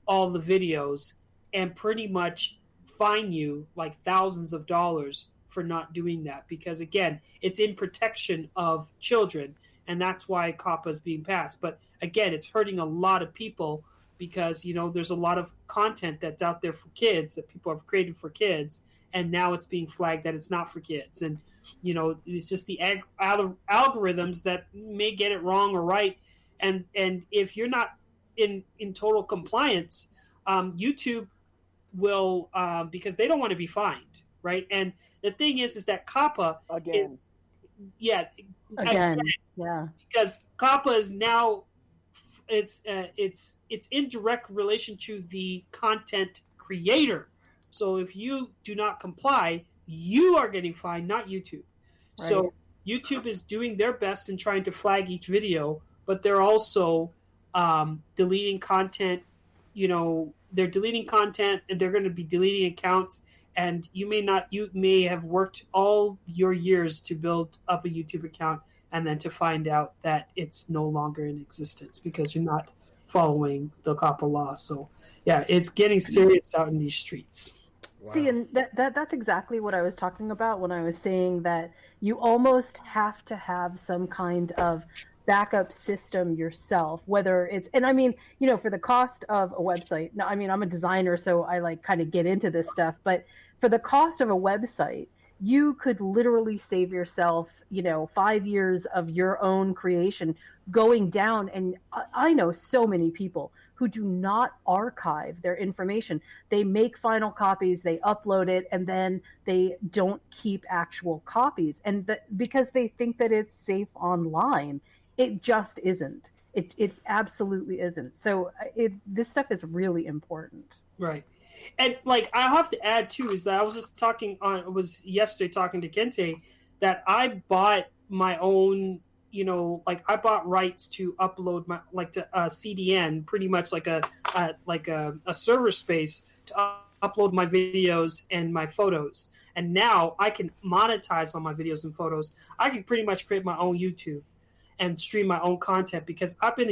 all the videos and pretty much fine you like thousands of dollars for not doing that. Because again, it's in protection of children, and that's why COPPA is being passed. But again, it's hurting a lot of people because, there's a lot of content that's out there for kids that people have created for kids, and now it's being flagged that it's not for kids. And, it's just the algorithms that may get it wrong or right. And if you're not in total compliance, YouTube will, because they don't want to be fined, right? And the thing is that COPPA again, because COPPA is now it's in direct relation to the content creator. So if you do not comply, you are getting fined, not YouTube. Right. So YouTube is doing their best in trying to flag each video, but they're also deleting content. They're deleting content, and they're going to be deleting accounts. And you may have worked all your years to build up a YouTube account, and then to find out that it's no longer in existence because you're not following the COPPA law. So, yeah, it's getting serious out in these streets. Wow. See, and that's exactly what I was talking about when I was saying that you almost have to have some kind of backup system yourself, whether it's, and I mean, for the cost of a website, no, I mean, I'm a designer, so I like kind of get into this stuff, but for the cost of a website, you could literally save yourself, 5 years of your own creation going down. And I know so many people who do not archive their information. They make final copies, they upload it, and then they don't keep actual copies. And because they think that it's safe online, it just isn't. It absolutely isn't. So this stuff is really important. Right. And like I have to add too is that I was just yesterday talking to Kente that I bought my own, I bought rights to upload my to CDN, pretty much like a server space to upload my videos and my photos. And now I can monetize on my videos and photos. I can pretty much create my own YouTube and stream my own content because I've been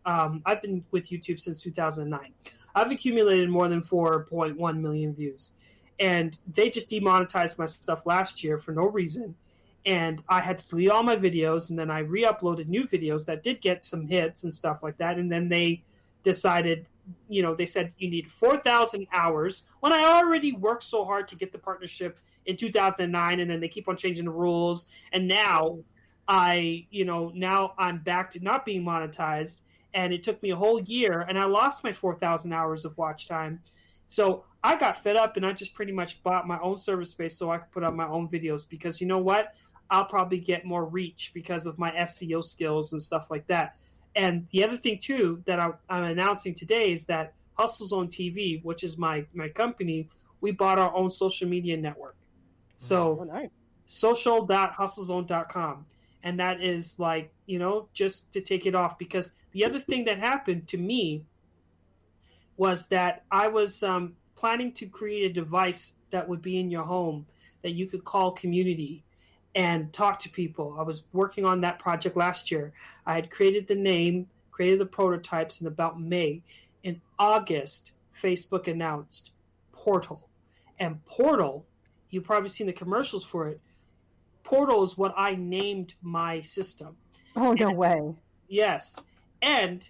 I've been with YouTube since 2009. I've accumulated more than 4.1 million views. And they just demonetized my stuff last year for no reason. And I had to delete all my videos, and then I re-uploaded new videos that did get some hits and stuff like that. And then they decided, they said you need 4,000 hours when I already worked so hard to get the partnership in 2009, and then they keep on changing the rules. And now now I'm back to not being monetized. And it took me a whole year, and I lost my 4,000 hours of watch time. So I got fed up, and I just pretty much bought my own server space so I could put up my own videos because you know what? I'll probably get more reach because of my SEO skills and stuff like that. And the other thing, too, that I'm announcing today is that Hustle Zone TV, which is my company, we bought our own social media network. So social.hustlezone.com. And that is like, just to take it off because the other thing that happened to me was that I was planning to create a device that would be in your home that you could call community and talk to people. I was working on that project last year. I had created the name, created the prototypes in about May. In August, Facebook announced Portal. And Portal, you've probably seen the commercials for it. Portal is what I named my system. Oh, no way. Yes. And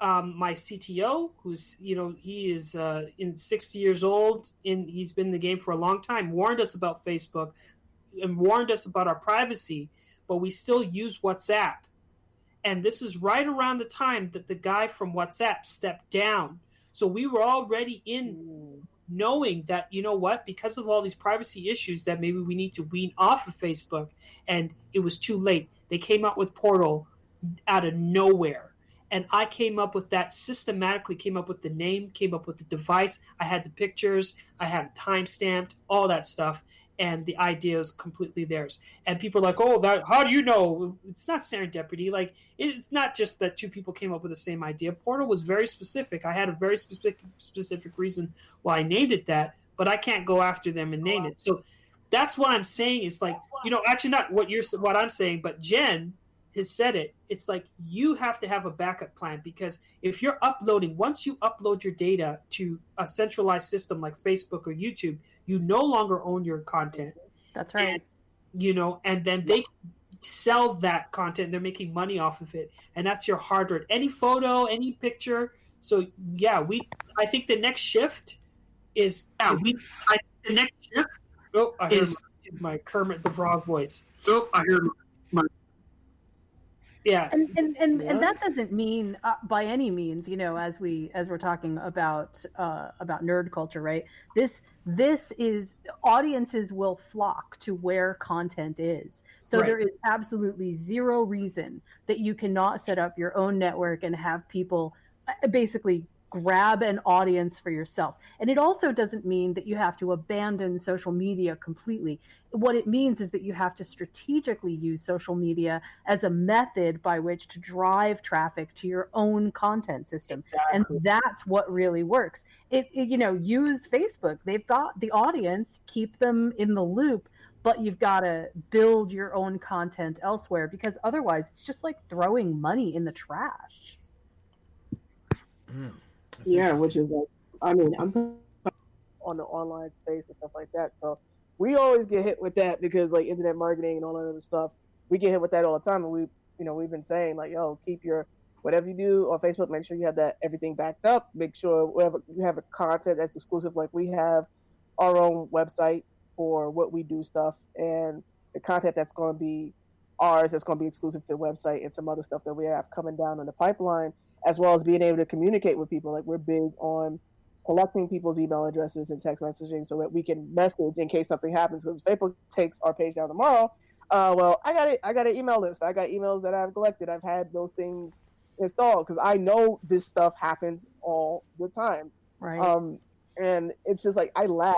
my CTO, who's, he is in 60 years old, and he's been in the game for a long time, warned us about Facebook and warned us about our privacy, but we still use WhatsApp. And this is right around the time that the guy from WhatsApp stepped down. So we were already in knowing that, because of all these privacy issues, that maybe we need to wean off of Facebook. And it was too late. They came out with Portal out of nowhere. And I came up with that systematically, came up with the name, came up with the device. I had the pictures. I had it time-stamped, all that stuff. and the idea is completely theirs. And people are like, "Oh, that how do you know?" It's not serendipity. Like it's not just that two people came up with the same idea. Portal was very specific. I had a very specific reason why I named it that, but I can't go after them and name it. So that's what I'm saying. Is like, actually not what I'm saying, but Jen has said it. It's like you have to have a backup plan, because if you're uploading, once you upload your data to a centralized system like Facebook or YouTube, you no longer own your content. That's right. And then they sell that content. They're making money off of it, and that's your hard earned. Any photo, any picture. So yeah, I think the next shift is the next shift. Oh, I heard my Kermit the Frog voice. Oh, I heard my. Yeah, and that doesn't mean by any means, as we're talking about nerd culture, right? This is, audiences will flock to where content is. So There is absolutely zero reason that you cannot set up your own network and have people basically grab an audience for yourself. And it also doesn't mean that you have to abandon social media completely. What it means is that you have to strategically use social media as a method by which to drive traffic to your own content system. Exactly. And that's what really works. Use Facebook. They've got the audience, keep them in the loop, but you've got to build your own content elsewhere, because otherwise it's just like throwing money in the trash. Yeah, which is like, I'm on the online space and stuff like that. So we always get hit with that, because like internet marketing and all that other stuff, we get hit with that all the time. And we've been saying like, keep your, whatever you do on Facebook, make sure you have that everything backed up. Make sure whatever you have a content that's exclusive. Like we have our own website for what we do stuff, and the content that's going to be ours, that's going to be exclusive to the website, and some other stuff that we have coming down in the pipeline, as well as being able to communicate with people. Like we're big on collecting people's email addresses and text messaging so that we can message in case something happens. Because if Facebook takes our page down tomorrow, well, I got an email list. I got emails that I've collected. I've had those things installed because I know this stuff happens all the time. Right. And it's just like I laugh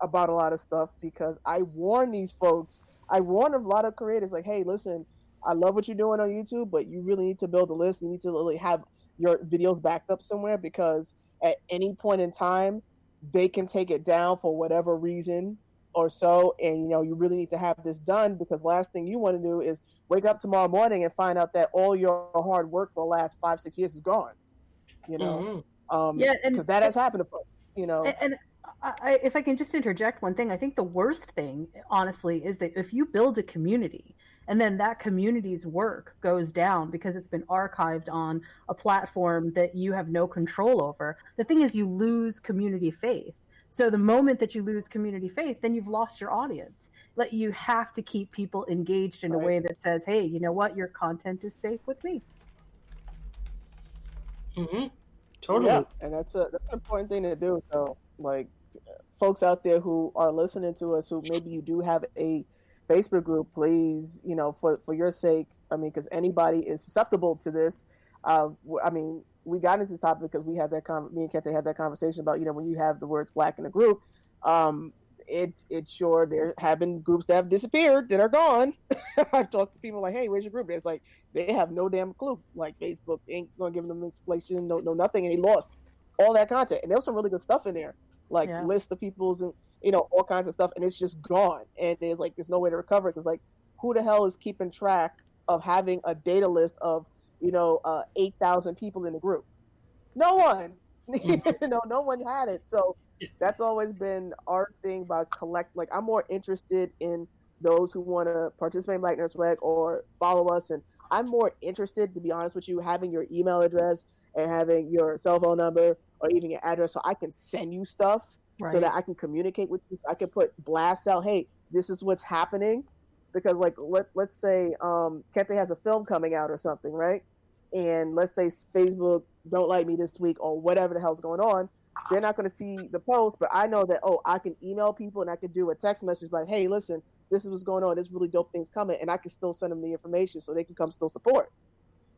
about a lot of stuff because I warn these folks. I warn a lot of creators like, hey, listen, I love what you're doing on YouTube, but you really need to build a list. You need to really have your videos backed up somewhere, because at any point in time, they can take it down for whatever reason or so. And, you really need to have this done, because last thing you want to do is wake up tomorrow morning and find out that all your hard work for the last 5-6 years is gone, Mm-hmm. because that has happened to folks, And if I can just interject one thing, I think the worst thing, honestly, is that if you build a community and then that community's work goes down because it's been archived on a platform that you have no control over, the thing is you lose community faith. So the moment that you lose community faith, then you've lost your audience. Like you have to keep people engaged in a way that says, hey, you know what? Your content is safe with me. Mm-hmm. Totally. Yeah, and that's an important thing to do. So, like, folks out there who are listening to us, who maybe you do have a Facebook group, please, for your sake, because anybody is susceptible to this. We got into this topic because we had me and Kente had that conversation about, when you have the words black in a group, it's sure there have been groups that have disappeared, that are gone. I've talked to people like, hey, where's your group? It's like, they have no damn clue. Like Facebook ain't going to give them an explanation, no nothing. And they lost all that content. And there was some really good stuff in there, like list of people's and, all kinds of stuff. And it's just gone. And there's no way to recover it. Because like, who the hell is keeping track of having a data list of, 8,000 people in the group? No one. No one had it. So that's always been our thing about like, I'm more interested in those who want to participate in Black Nerd Swag or follow us. And I'm more interested, to be honest with you, having your email address and having your cell phone number or even your address so I can send you stuff so that I can communicate with you. I can put blasts out, hey, this is what's happening. Because like, let's say Kente has a film coming out or something, right? And let's say Facebook don't like me this week or whatever the hell's going on. They're not going to see the post, but I know that, I can email people and I can do a text message like, hey, listen, this is what's going on. This really dope thing's coming. And I can still send them the information so they can come still support.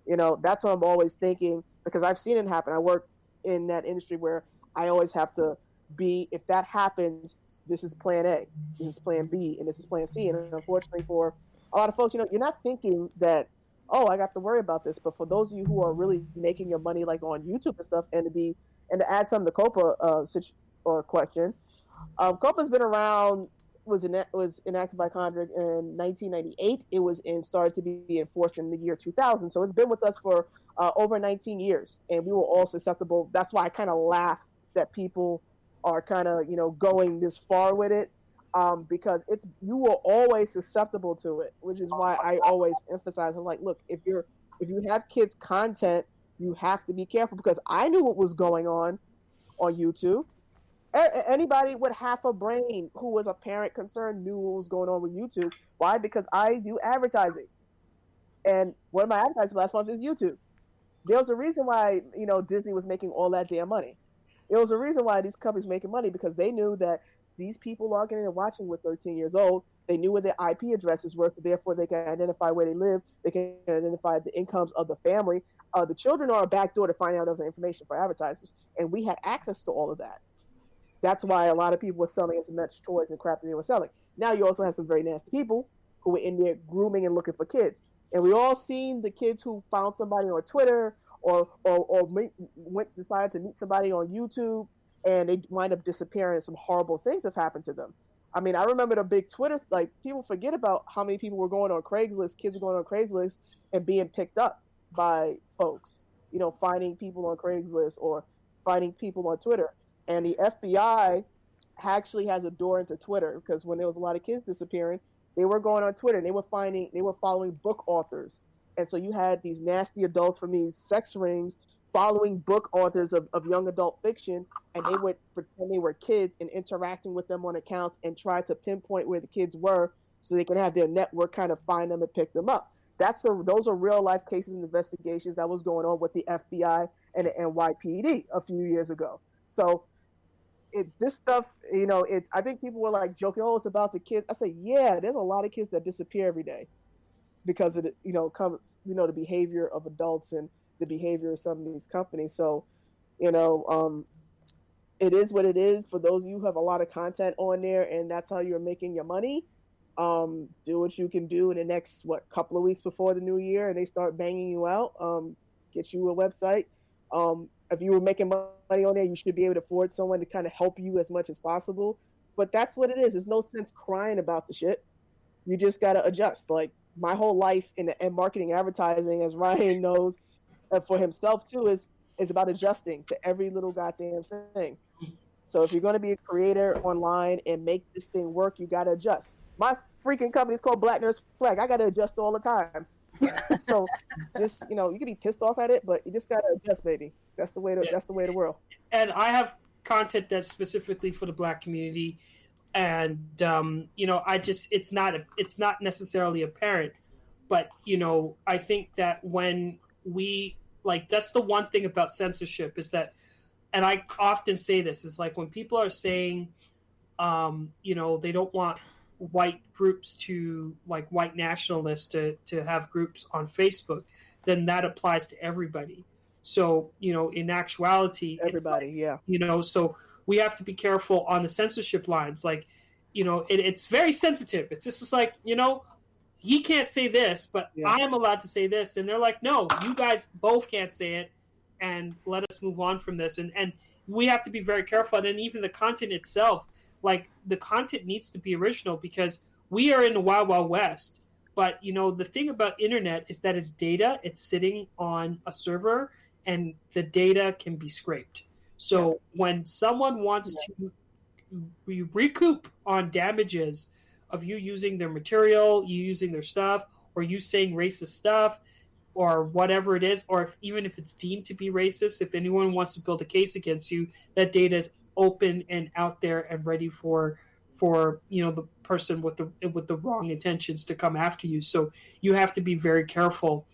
That's what I'm always thinking, because I've seen it happen. I work in that industry where I always have to be, if that happens, this is plan A, this is plan B, and this is plan C. And unfortunately for a lot of folks, you're not thinking that, oh, I got to worry about this. But for those of you who are really making your money like on YouTube and stuff, and to add some to COPA question, COPA's been around, was enacted by Congress in 1998. It was started to be enforced in the year 2000. So it's been with us for over 19 years, and we were all susceptible. That's why I kind of laugh that people are kind of going this far with it, because you were always susceptible to it, which is why I always emphasize, I'm like, look, if you have kids content, you have to be careful, because I knew what was going on YouTube. Anybody with half a brain who was a parent concerned knew what was going on with YouTube. Why? Because I do advertising, and one of my advertising platforms is YouTube. There was a reason why Disney was making all that damn money. There was a reason why these companies were making money, because they knew that these people logging in and watching were 13 years old. They knew where their IP addresses were, so therefore they can identify where they live. They can identify the incomes of the family. The children are a backdoor to find out other information for advertisers, and we had access to all of that. That's why a lot of people were selling as much toys and crap that they were selling. Now you also have some very nasty people who were in there grooming and looking for kids. And we all seen the kids who found somebody on Twitter or decided to meet somebody on YouTube, and they wind up disappearing, and some horrible things have happened to them. I mean, I remember the big Twitter, like, people forget about how many people were going on Craigslist, kids were going on Craigslist and being picked up by folks, finding people on Craigslist or finding people on Twitter. And the FBI actually has a door into Twitter, because when there was a lot of kids disappearing, they were going on Twitter and they were following book authors. And so you had these nasty adults from these sex rings following book authors of young adult fiction, and they would pretend they were kids and interacting with them on accounts and try to pinpoint where the kids were so they can have their network kind of find them and pick them up. Those are real life cases and investigations that was going on with the FBI and the NYPD a few years ago. So this stuff, I think people were like joking, oh, it's about the kids. I say, yeah, there's a lot of kids that disappear every day because of the behavior of adults and the behavior of some of these companies. So, it is what it is. For those of you who have a lot of content on there and that's how you're making your money, do what you can do in the next, couple of weeks before the new year, and they start banging you out, get you a website. If you were making money on there, you should be able to afford someone to kind of help you as much as possible. But that's what it is. There's no sense crying about the shit. You just got to adjust. Like, my whole life in marketing advertising, as Ryan knows, for himself too, is about adjusting to every little goddamn thing. So if you're going to be a creator online and make this thing work, you got to adjust. My freaking company is called Black Nurse Flag. I got to adjust all the time. So just, you can be pissed off at it, but you just got to adjust, baby. That's the way that's the way of the world. And I have content that's specifically for the Black community. And, it's not necessarily apparent, but, I think that when we, that's the one thing about censorship is that, and I often say this, is like when people are saying, they don't want white groups to, like white nationalists to have groups on Facebook, then that applies to everybody. So, in actuality, everybody, so we have to be careful on the censorship lines. Like, it's very sensitive. It's just like, he can't say this, but I'm allowed to say this. And they're like, no, you guys both can't say it, and let us move on from this. And we have to be very careful. And then even the content itself, like, the content needs to be original, because we are in the Wild Wild West. But, the thing about internet is that it's data. It's sitting on a server, and the data can be scraped. So when someone wants to recoup on damages of you using their material, you using their stuff, or you saying racist stuff, or whatever it is, or even if it's deemed to be racist, if anyone wants to build a case against you, that data is open and out there and ready for the person with the wrong intentions to come after you. So you have to be very careful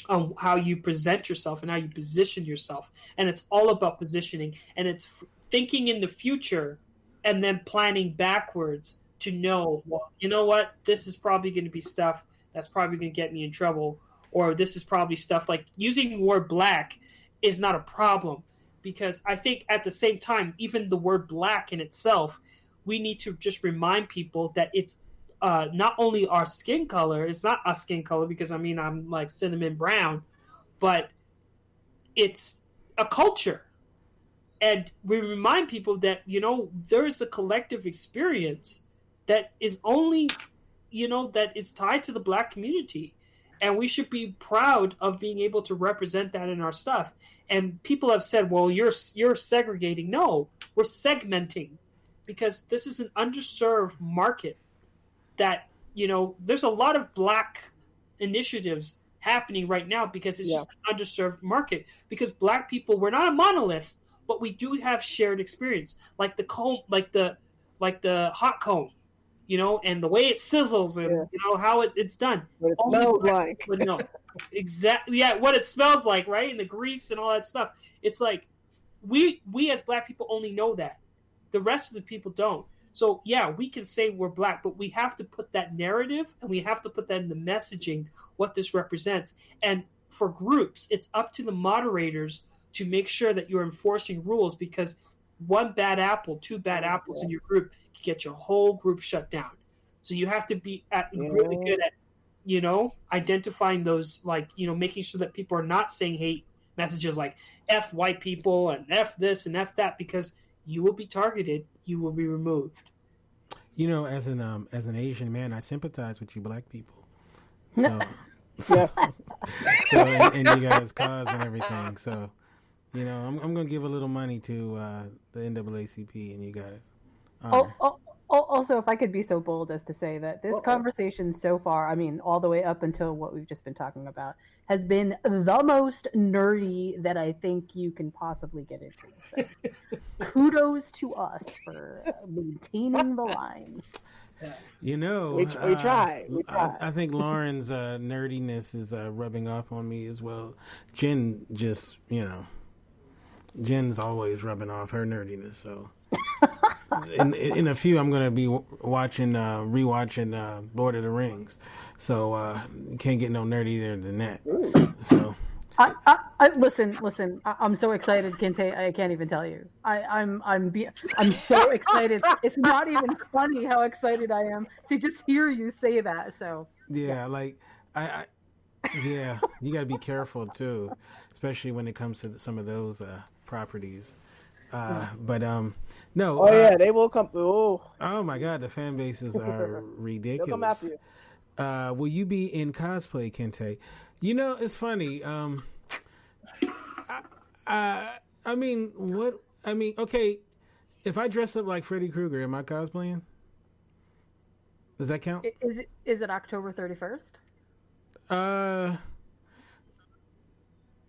on how you present yourself and how you position yourself. And it's all about positioning, and it's thinking in the future and then planning backwards to know, well, you know what, this is probably going to be stuff that's probably going to get me in trouble, or this is probably stuff like using the word black is not a problem, because I think at the same time, even the word black in itself, we need to just remind people that it's not only our skin color. It's not our skin color because I'm like cinnamon brown, but it's a culture. And we remind people that, there is a collective experience that is only, that is tied to the Black community. And we should be proud of being able to represent that in our stuff. And people have said, well, you're segregating. No, we're segmenting, because this is an underserved market that, there's a lot of Black initiatives happening right now because it's just an underserved market. Because Black people, we're not a monolith, but we do have shared experience, like the comb, like the hot comb, and the way it sizzles and how it's done. What it smells like. But no, exactly. Yeah, what it smells like, right? And the grease and all that stuff. It's like we as Black people only know that. The rest of the people don't. So yeah, we can say we're Black, but we have to put that narrative and we have to put that in the messaging, what this represents. And for groups, it's up to the moderators to make sure that you're enforcing rules, because one bad apple, two bad apples in your group can get your whole group shut down. So you have to be really good at, identifying those, like, making sure that people are not saying hate messages like F white people and F this and F that, because you will be targeted, you will be removed. As an Asian man, I sympathize with you Black people. So, yes. So and you guys' cause and everything. So, I'm going to give a little money to the NAACP and you guys. Also, if I could be so bold as to say that this conversation so far, all the way up until what we've just been talking about, has been the most nerdy that I think you can possibly get into. So kudos to us for maintaining the line. We try. I think Lauren's nerdiness is rubbing off on me as well. Jen just, Jen's always rubbing off her nerdiness. So in a few, I'm going to be rewatching Lord of the Rings. So you can't get no nerdier than that. So I listen. I'm so excited, Kente. I can't even tell you. I'm so excited. It's not even funny how excited I am to just hear you say that. So like you got to be careful too, especially when it comes to some of those properties. But no. Oh yeah, they will come. Oh my God, the fan bases are ridiculous. They'll come after you. Will you be in cosplay, Kente? It's funny. Okay. If I dress up like Freddy Krueger, am I cosplaying? Does that count? Is it October 31st?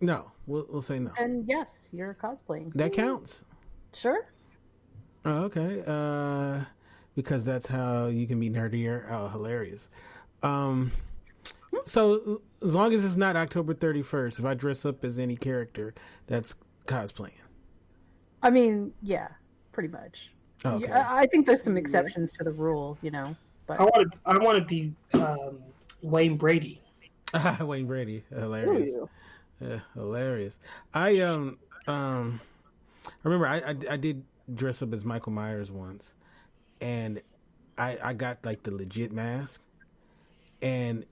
No. We'll say no. And yes, you're cosplaying. That counts. Sure. Oh, okay. Because that's how you can be nerdier. Oh, hilarious. So as long as it's not October 31st, if I dress up as any character, that's cosplaying. Yeah, pretty much. Okay. Yeah, I think there's some exceptions to the rule, But I want to be Wayne Brady. Wayne Brady, hilarious. Hilarious. I remember I did dress up as Michael Myers once, and I got like the legit mask, and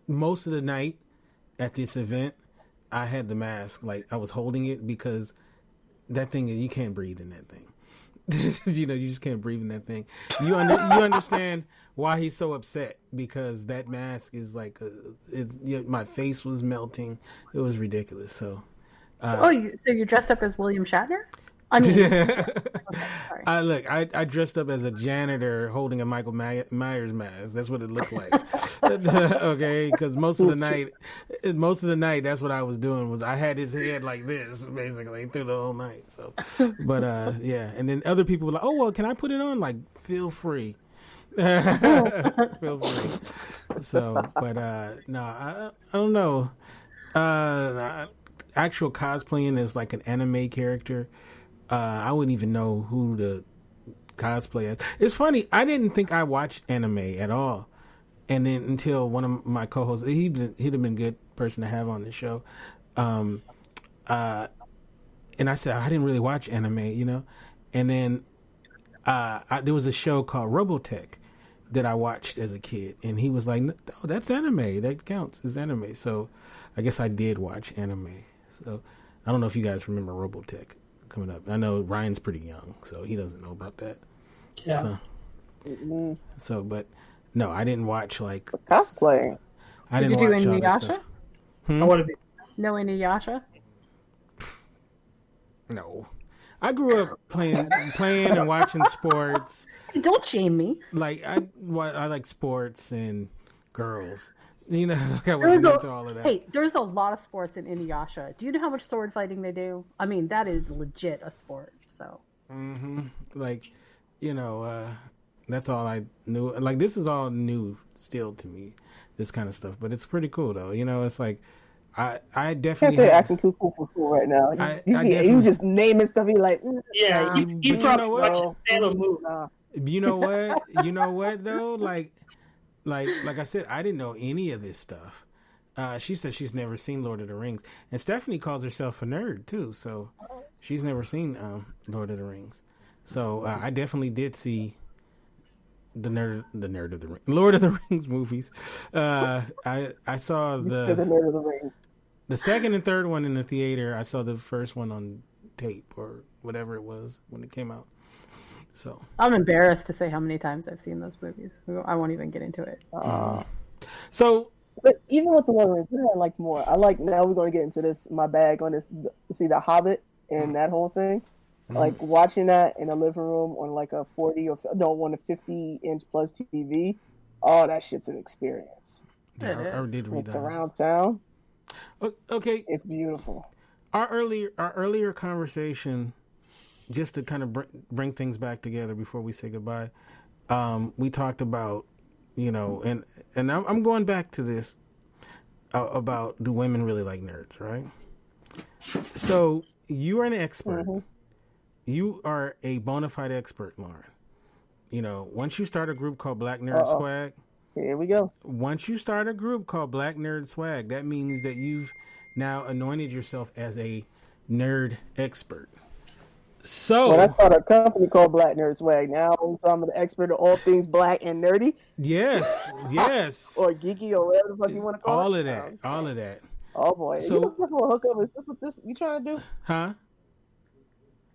most of the night at this event I had the mask, like I was holding it, because that thing, you can't breathe in that thing. You just can't breathe in that thing. You understand why he's so upset, because that mask is like my face was melting. It was ridiculous. So, so you're dressed up as William Shatner? Okay, sorry. I dressed up as a janitor holding a Michael Myers mask. That's what it looked like. Okay, because most of the night, that's what I was doing. Was I had his head like this basically through the whole night. So, but and then other people were like, "Oh well, can I put it on?" Like, feel free. Feel free. So, but no, I don't know. Actual cosplaying is like an anime character. I wouldn't even know who the cosplay is. It's funny. I didn't think I watched anime at all, and then until one of my co-hosts, he'd have been a good person to have on the show, and I said I didn't really watch anime, and then there was a show called Robotech that I watched as a kid, and he was like, "No, that's anime. That counts as anime." So I guess I did watch anime. So I don't know if you guys remember Robotech coming up. I know Ryan's pretty young, so he doesn't know about that. Yeah. So, but no, I didn't watch like Cosplay. I Did didn't you do watch all that Inuyasha? stuff. I want to be. No Inuyasha? No, I grew up playing and watching sports. Don't shame me. Like I like sports and girls. You know, like I wasn't into all of that. Hey, there's a lot of sports in Inuyasha. Do you know how much sword fighting they do? I mean, that is legit a sport. So. Like, you know, that's all I knew. Like, this is all new still to me, this kind of stuff. But it's pretty cool, though. You know, it's like, I definitely... They're acting too cool for school right now. You just naming stuff, you're like... Yeah, you probably watching Sailor Moon. You know what? You know what, though? Like I said, I didn't know any of this stuff. She said she's never seen Lord of the Rings. And Stephanie calls herself a nerd, too. So she's never seen Lord of the Rings. So I definitely did see the Nerd of the Rings, Lord of the Rings movies. I saw the Nerd of the Rings. The second and third one in the theater. I saw the first one on tape or whatever it was when it came out. So I'm embarrassed to say how many times I've seen those movies. I won't even get into it. So, but even with the Lord of the Rings, what do I like more? I like, now we're going to get into this, my bag on this, see The Hobbit and that whole thing. Like watching that in a living room on like a 50-inch plus TV. Oh, that shit's an experience. Yeah, I did read that. Surround sound. Okay, it's beautiful. Our earlier conversation, just to kind of bring things back together before we say goodbye, we talked about, you know, and I'm going back to this about, do women really like nerds, right? So you are an expert. You are a bona fide expert, Lauren. You know, once you start a group called Black Nerd Swag. Here we go. Once you start a group called Black Nerd Swag, that means that you've now anointed yourself as a nerd expert. So, I started a company called Black Nerd Swag. Now I'm an expert in all things black and nerdy. Yes, yes. Or geeky or whatever the fuck you want to call it. All of that. Oh boy. So, you looking for a hookup? Is this what this you trying to do? Huh?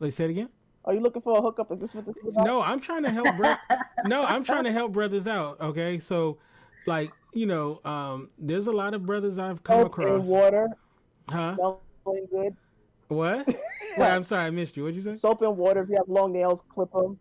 Wait, say it again? Are you looking for a hookup? Is this what this is about? No, I'm trying to help I'm trying to help brothers out, okay? So, like, you know, there's a lot of brothers I've come across. And water. Huh? Smelling good. What? Wait, I'm sorry, I missed you. What'd you say? Soap and water. If you have long nails, clip them.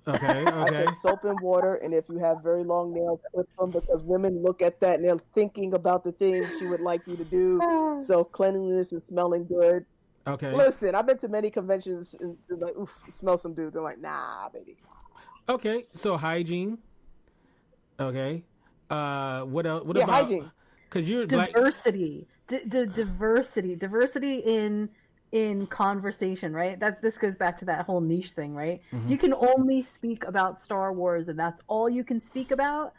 Okay. I said soap and water, and if you have very long nails, clip them, because women look at that and they're thinking about the things she would like you to do. So cleanliness and smelling good. Okay. Listen, I've been to many conventions and like, oof, smell some dudes. I'm like, nah, baby. Okay, so hygiene. Okay. What else? What about hygiene? Because you're diversity, diversity in conversation, right? This goes back to that whole niche thing, right? If you can only speak about Star Wars and that's all you can speak about,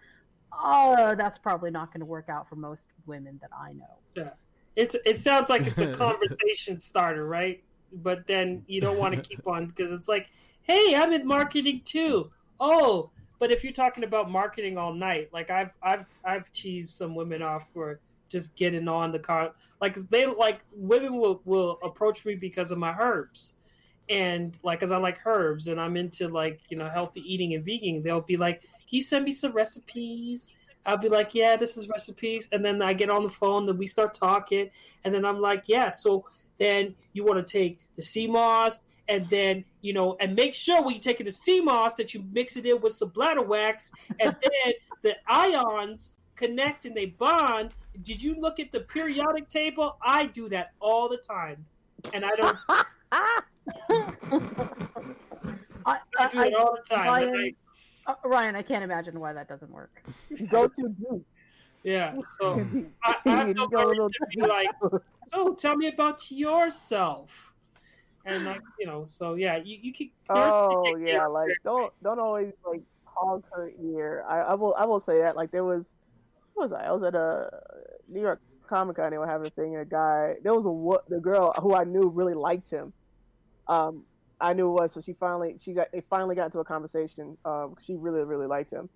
that's probably not going to work out for most women that I know. Yeah. It sounds like it's a conversation starter, right? But then you don't want to keep on because it's like, hey, I'm in marketing too. Oh, but if you're talking about marketing all night, like I've cheesed some women off for just getting on the car, like women will approach me because of my herbs, and like because I like herbs and I'm into like, you know, healthy eating and vegan. They'll be like, can you send me some recipes? I'll be like, yeah, this is recipes. And then I get on the phone and we start talking. And then I'm like, yeah, so then you want to take the sea moss and then, you know, and make sure when you take the sea moss that you mix it in with some bladder wax. And then the ions connect and they bond. Did you look at the periodic table? I do that all the time. And I don't. I do it all the time. Ryan, I can't imagine why that doesn't work. Go too deep. Yeah, so I have to be like, so tell me about yourself, and like, you know, so yeah, you can. Oh yeah, like don't always like hog her ear. I will say that, like there was, what was I was at a New York Comic Con. They were having a thing, and the girl who I knew really liked him. I knew it was. So they finally got into a conversation. She really, really liked him,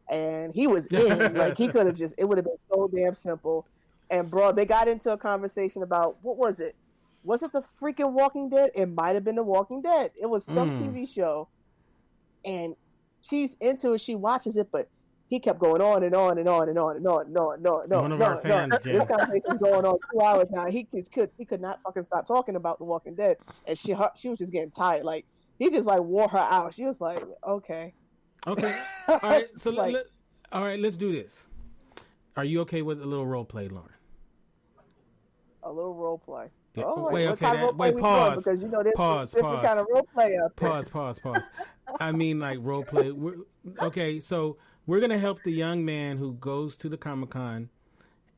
and he was in. Like he could have just. It would have been so damn simple. And bro, they got into a conversation about what was it? Was it the freaking Walking Dead? It might have been the Walking Dead. It was some TV show, and she's into it. She watches it, but he kept going on and on and on and on and on and on and on and on. One of our fans, Jen. This conversation's going on 2 hours now. He could not fucking stop talking about the Walking Dead, and she was just getting tired. Like he just like wore her out. She was like, okay. All right. So all right, let's do this. Are you okay with a little role play, Lauren? A little role play. Yeah. Oh, wait, okay. Pause. Because you know there's different kind of role play up there. Pause. I mean, like role play. Okay, so we're gonna help the young man who goes to the Comic-Con.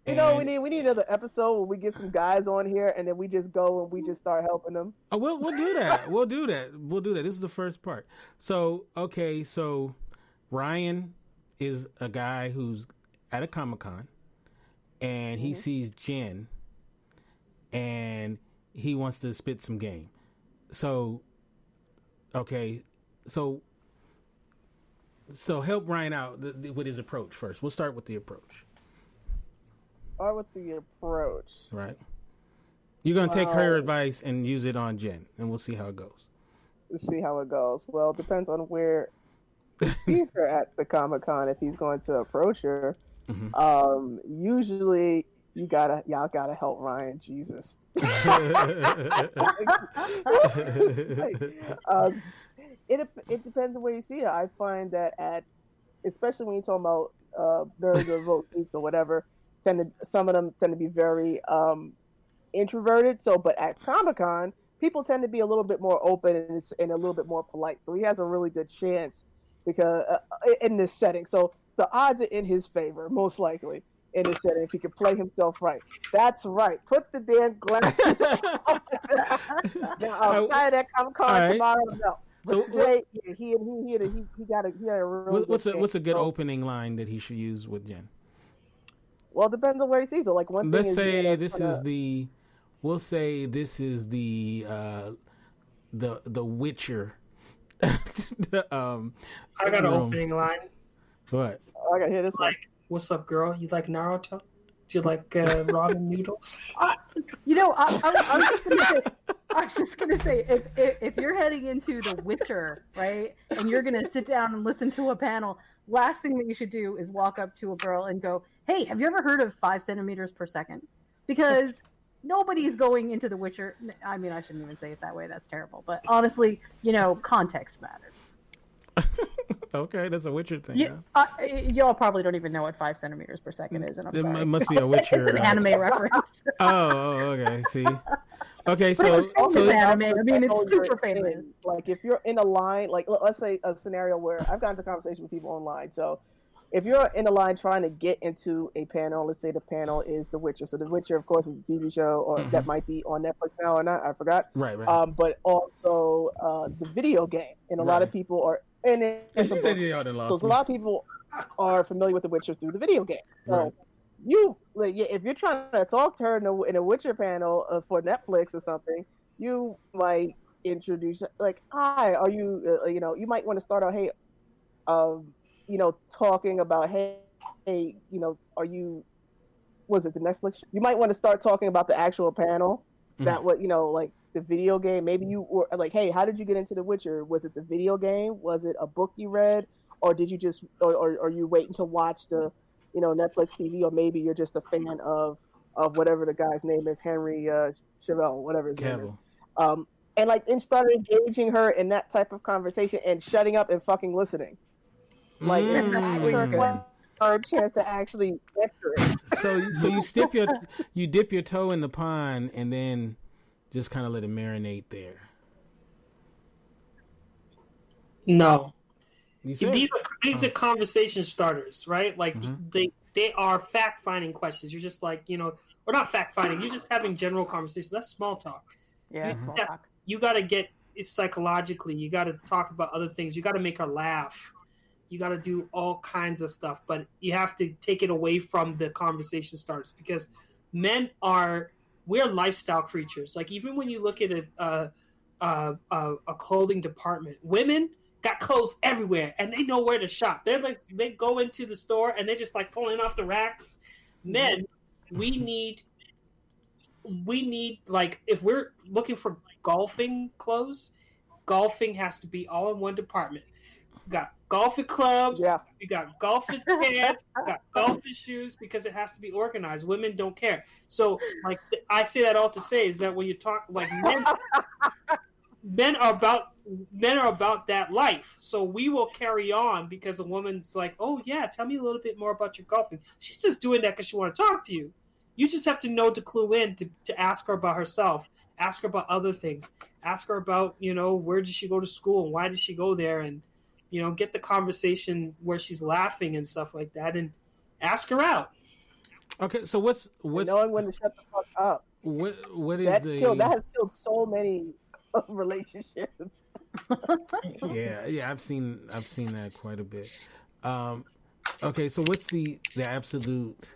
You know, we need another episode where we get some guys on here and then we just go and we just start helping them. Oh, we'll do that. We'll do that. This is the first part. So Ryan is a guy who's at a Comic-Con and he sees Jen and he wants to spit some game. So help Ryan out with his approach first. We'll start with the approach. Right. You're going to take her advice and use it on Jen, and we'll see how it goes. Well, it depends on where he sees her at the Comic-Con if he's going to approach her. Mm-hmm. Usually y'all gotta help Ryan. Jesus. It depends on where you see her. I find that especially when you're talking about the vote seats or whatever, some of them tend to be very introverted. So, but at Comic-Con, people tend to be a little bit more open and a little bit more polite. So he has a really good chance because in this setting. So the odds are in his favor, most likely. In this setting, if he can play himself right. That's right. Put the damn glasses on. Now, outside that Comic-Con tomorrow, no. But so today, he got a real what's a good opening line that he should use with Jen? Well, it depends on where he sees it. Like one thing. Let's say this is the Witcher. I got an opening line. What? I got to hear this one. What's up, girl? You like Naruto? Do you like ramen noodles? You know, I was just gonna say, if you're heading into The Witcher, right, and you're gonna sit down and listen to a panel, last thing that you should do is walk up to a girl and go, "Hey, have you ever heard of 5 centimeters per second?" Because nobody's going into The Witcher. I mean, I shouldn't even say it that way. That's terrible. But honestly, context matters. Okay, that's a Witcher thing. Y'all probably don't even know what 5 centimeters per second is, and I'm sorry. It must be a Witcher. It's an anime reference. Oh, okay. See. Okay, so anime. I mean, it's super famous. Like if you're in a line, like let's say a scenario where I've gotten into conversation with people online. So if you're in a line trying to get into a panel, let's say the panel is The Witcher. So The Witcher, of course, is a TV show, or that might be on Netflix now or not. I forgot. Right. But also the video game, and a lot of people are. So a lot of people are familiar with The Witcher through the video game. So if you're trying to talk to her in a Witcher panel for Netflix or something, you might introduce like, "Hi, are you?" You might want to start out, "Hey, talking about, hey, are you? Was it the Netflix? You might want to start talking about the actual panel that like the video game. Maybe you were like, "Hey, how did you get into The Witcher? Was it the video game? Was it a book you read, or did you just, or are you waiting to watch the, Netflix TV, or maybe you're just a fan of whatever the guy's name is, Henry Cavill, whatever his name is." And started engaging her in that type of conversation and shutting up and fucking listening. Like, a chance to actually enter it. So you dip your toe in the pond and then just kind of let it marinate there. No, these are conversation starters, right? Like they are fact finding questions. You're just like, or not fact finding. You're just having general conversations. That's small talk. Yeah, small talk. You got to get it psychologically. You got to talk about other things. You got to make her laugh. You got to do all kinds of stuff, but you have to take it away from the conversation starters, because we're lifestyle creatures. Like even when you look at a clothing department. Women got clothes everywhere, and they know where to shop. They're like, they go into the store and they're just like pulling off the racks. Men, we need like, if we're looking for golfing clothes, golfing has to be all in one department. We got golfing clubs, we got golfing pants, we got golfing shoes, because it has to be organized. Women don't care. So, like, I say that all to say is that when you talk, like, men are about that life. So we will carry on because a woman's like, oh yeah, tell me a little bit more about your golfing. She's just doing that because she want to talk to you. You just have to know to clue in to ask her about herself, ask her about other things, ask her about, where did she go to school and why did she go there, and get the conversation where she's laughing and stuff like that, and ask her out. Okay, so what's knowing when to shut the fuck up? What is that has killed so many relationships. yeah, I've seen that quite a bit. Okay, so what's the absolute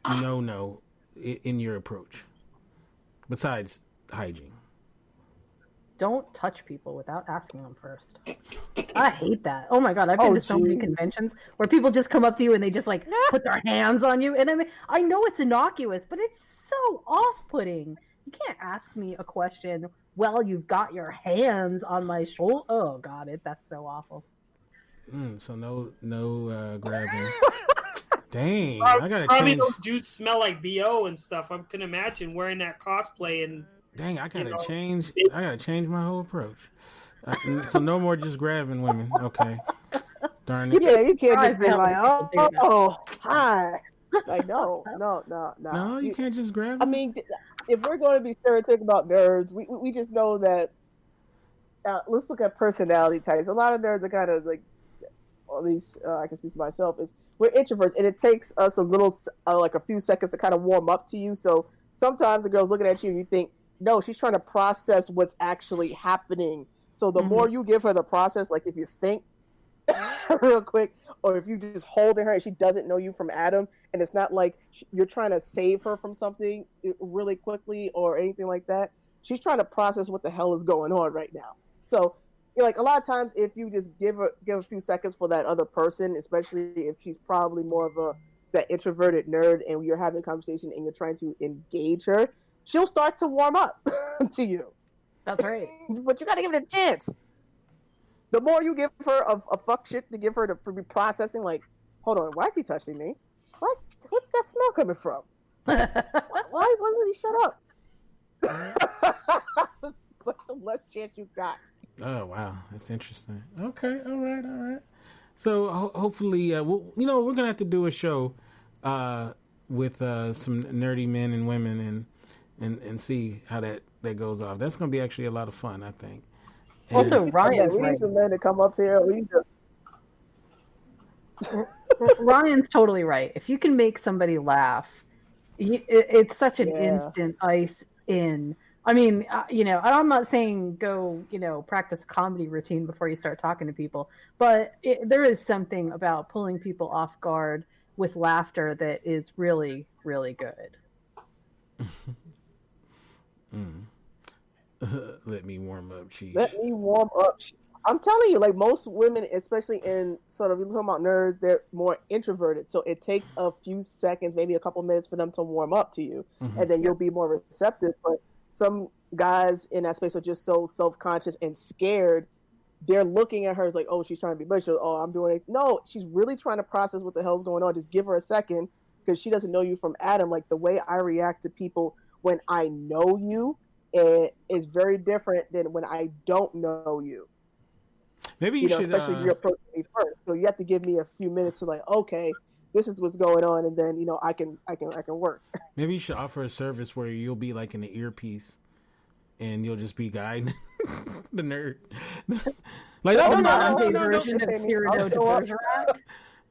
no in your approach besides hygiene? Don't touch people without asking them first. I hate that. Oh my god, I've been to so many conventions where people just come up to you and they just like put their hands on you, and I know it's innocuous, but it's so off-putting. You can't ask me a question while you've got your hands on my shoulder. Oh god, that's so awful. So no grabbing. Dang, I gotta probably change. Those dudes smell like BO and stuff. I can imagine wearing that cosplay and. Dang, I gotta change my whole approach. So no more just grabbing women. Okay, darn it. Yeah, you can't just be like, oh, hi. Like, no. No, you can't just grab them. I mean, if we're going to be stereotypical about nerds, we just know that. Let's look at personality types. A lot of nerds are kind of like, or at least I can speak for myself, is we're introverts, and it takes us a little, like a few seconds to kind of warm up to you. So sometimes the girl's looking at you and you think, no, she's trying to process what's actually happening. So the more you give her the process, like if you stink real quick, or if you just holding her and she doesn't know you from Adam, and it's not like you're trying to save her from something really quickly or anything like that. She's trying to process what the hell is going on right now. So, like, a lot of times, if you just give a few seconds for that other person, especially if she's probably more of that introverted nerd, and you're having a conversation and you're trying to engage her, she'll start to warm up to you. That's right. But you got to give it a chance. The more you give her a fuck shit to give her to be processing, like, hold on, why is he touching me? Where's that smell coming from? Why wasn't he shut up? The less chance you got. Oh wow, that's interesting. Okay, all right. So hopefully, we're gonna have to do a show with some nerdy men and women and see how that goes off. That's gonna be actually a lot of fun, I think. And also, Ryan's we right. need some men to come up here. Ryan's totally right. If you can make somebody laugh, it's such an instant ice in. I mean, I'm not saying go, practice a comedy routine before you start talking to people, but there is something about pulling people off guard with laughter that is really, really good. Let me warm up, cheese. Let me warm up. I'm telling you, like, most women, especially in sort of, you're talking about nerds, they're more introverted. So it takes a few seconds, maybe a couple minutes for them to warm up to you. And then you'll be more receptive. But some guys in that space are just so self-conscious and scared. They're looking at her like, oh, she's trying to be bushy. Oh, I'm doing it. No, she's really trying to process what the hell's going on. Just give her a second, because she doesn't know you from Adam. Like, the way I react to people when I know you is very different than when I don't know you. Maybe you should, especially you're approaching me first. So you have to give me a few minutes to, like, okay, this is what's going on, and then I can work. Maybe you should offer a service where you'll be like in the earpiece, and you'll just be guiding the nerd. Like, no, version of Cyrano de Bergerac.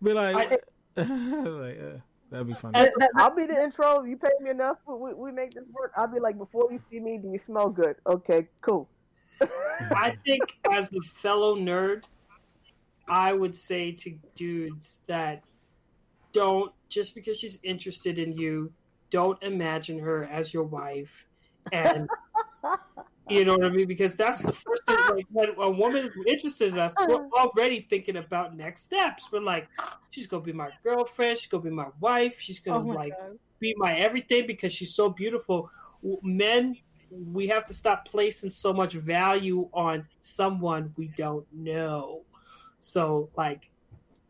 Be like, that'd be fun. I'll be the intro. You pay me enough. We make this work. I'll be like, before you see me, do you smell good? Okay, cool. I think as a fellow nerd, I would say to dudes that don't, just because she's interested in you, don't imagine her as your wife, and You know what I mean? Because that's the first thing. Like when a woman is interested in us, we're already thinking about next steps. We're like, she's gonna be my girlfriend. She's gonna be my wife. She's gonna be my everything because she's so beautiful. Men, we have to stop placing so much value on someone we don't know. So like,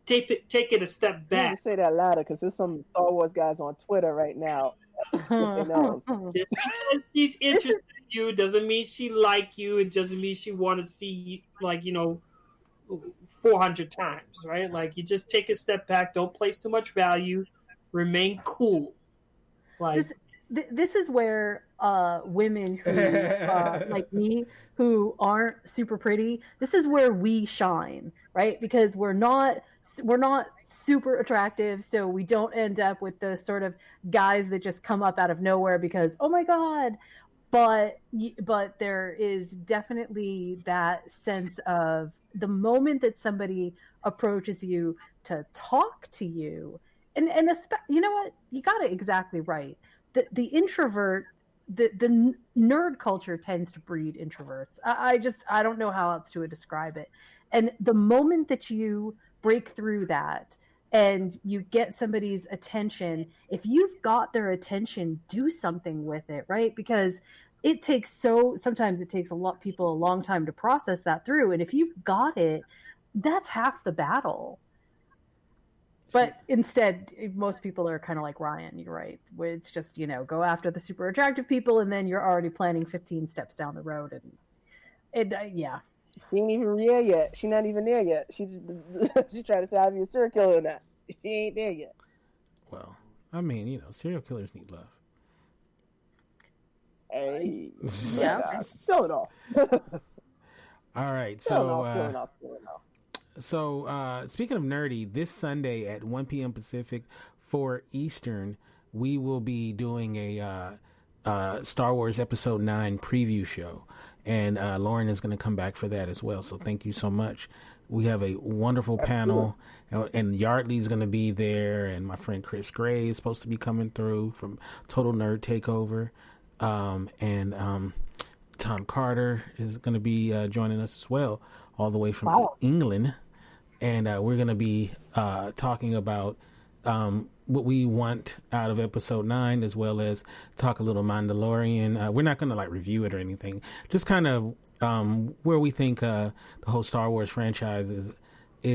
take it a step back. You need to say that louder because there's some Star Wars guys on Twitter right now. Just because she's interested in you doesn't mean she like you. It doesn't mean she want to see you, 400 times, right? Like you just take a step back. Don't place too much value. Remain cool. Like this is where women who like me, who aren't super pretty, this is where we shine, right? Because we're not super attractive, so we don't end up with the sort of guys that just come up out of nowhere because, oh my god. But there is definitely that sense of the moment that somebody approaches you to talk to you, and you know what, you got it exactly right. The introvert, the nerd culture tends to breed introverts. I don't know how else to describe it. And the moment that you break through that and you get somebody's attention, if you've got their attention, do something with it, right? Because sometimes it takes people a long time to process that through. And if you've got it, that's half the battle. But instead, most people are kind of like Ryan. You're right. It's just, go after the super attractive people, and then you're already planning 15 steps down the road. And yeah. She ain't even there yet. She's not even there yet. She trying to say I'm a serial killer or not. She ain't there yet. Well, I mean, serial killers need love. Hey. Yeah. Still it all. All right. So, speaking of nerdy, this Sunday at 1 p.m. Pacific, 4 Eastern, we will be doing a Star Wars Episode 9 preview show. And Lauren is going to come back for that as well. So thank you so much. We have a wonderful panel. And Yardley's going to be there. And my friend Chris Gray is supposed to be coming through from Total Nerd Takeover. And Tom Carter is going to be joining us as well, all the way from England. And we're going to be talking about what we want out of Episode 9, as well as talk a little Mandalorian. We're not going to review it or anything. Just kind of where we think the whole Star Wars franchise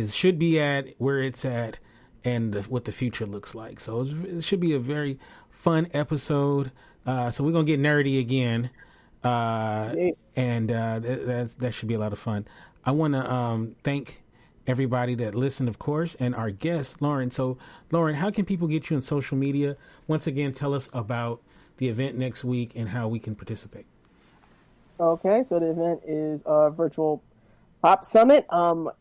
should be at, where it's at, and what the future looks like. So it should be a very fun episode. So we're going to get nerdy again. And that should be a lot of fun. I want to thank everybody that listened, of course, and our guest, Lauren. So, Lauren, how can people get you on social media? Once again, tell us about the event next week and how we can participate. Okay, so the event is a virtual pop summit.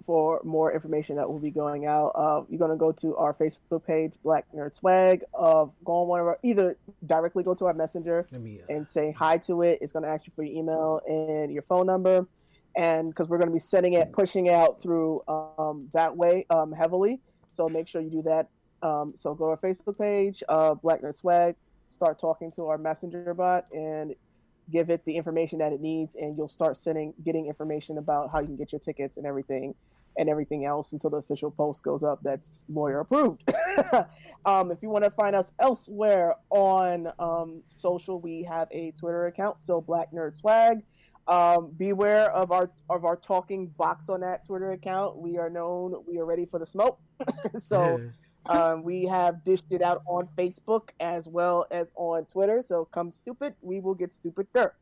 For more information that will be going out, you're going to go to our Facebook page, Black Nerd Swag. Go on either directly go to our messenger and say hi to it. It's going to ask you for your email and your phone number. And because we're going to be pushing out through that way heavily. So make sure you do that. So go to our Facebook page, Black Nerd Swag, start talking to our messenger bot and give it the information that it needs. And you'll start getting information about how you can get your tickets and everything else until the official post goes up that's lawyer approved. If you want to find us elsewhere on social, we have a Twitter account. So Black Nerd Swag. Beware of our talking box on that Twitter account. We are ready for the smoke. So we have dished it out on Facebook as well as on Twitter. So come stupid, we will get stupider.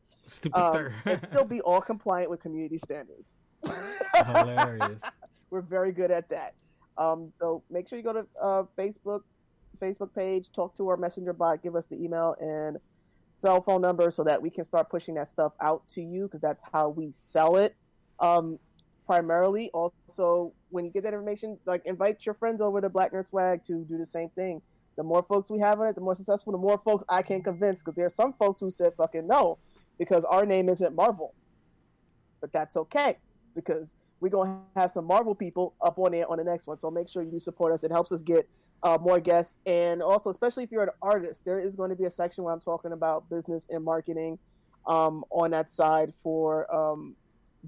And still be all compliant with community standards. Hilarious. We're very good at that. So make sure you go to Facebook page, talk to our messenger bot, give us the email and cell phone number so that we can start pushing that stuff out to you, because that's how we sell it primarily. Also, when you get that information, invite your friends over to Black Nerd Swag to do the same thing. The more folks we have on it, the more successful, the more folks I can convince, because there's some folks who said fucking no because our name isn't Marvel. But that's okay, because we're going to have some Marvel people up on there on the next one. So make sure you support us. It helps us get more guests. And also, especially if you're an artist, there is going to be a section where I'm talking about business and marketing on that side for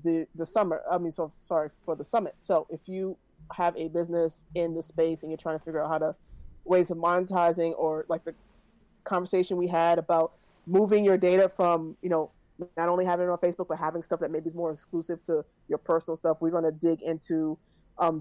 the summer. I mean, so sorry for the summit. So if you have a business in the space and you're trying to figure out how to ways of monetizing, or like the conversation we had about moving your data from, not only having it on Facebook, but having stuff that maybe is more exclusive to your personal stuff. We're going to dig into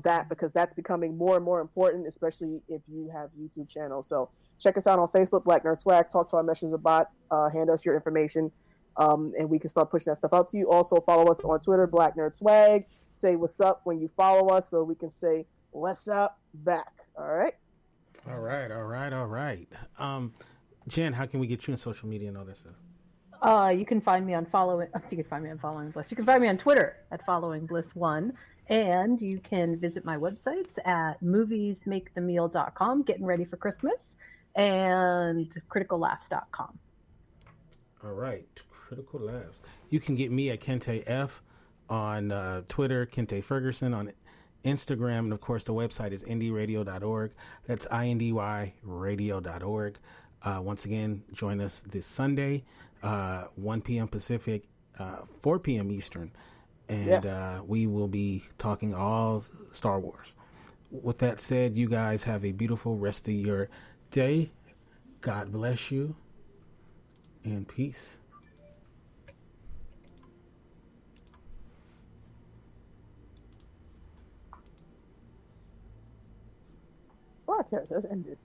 that, because that's becoming more and more important, especially if you have YouTube channels. So check us out on Facebook, Black Nerd Swag. Talk to our Messenger bot. Hand us your information, and we can start pushing that stuff out to you. Also, follow us on Twitter, Black Nerd Swag. Say what's up when you follow us, so we can say what's up back. All right. All right. Jen, how can we get you on social media and all that stuff? You can find me on Following Bliss. You can find me on Twitter at Following Bliss1. And you can visit my websites at moviesmakethemeal.com, getting ready for Christmas, and criticallaughs.com. All right. Critical Laughs. You can get me at Kente F on Twitter, Kente Ferguson on Instagram, and of course the website is indyradio.org. That's indyradio.org. Once again, join us this Sunday, 1 p.m. Pacific, 4 p.m. Eastern, and we will be talking all Star Wars. With that said, you guys have a beautiful rest of your day. God bless you, and peace. Podcast has ended.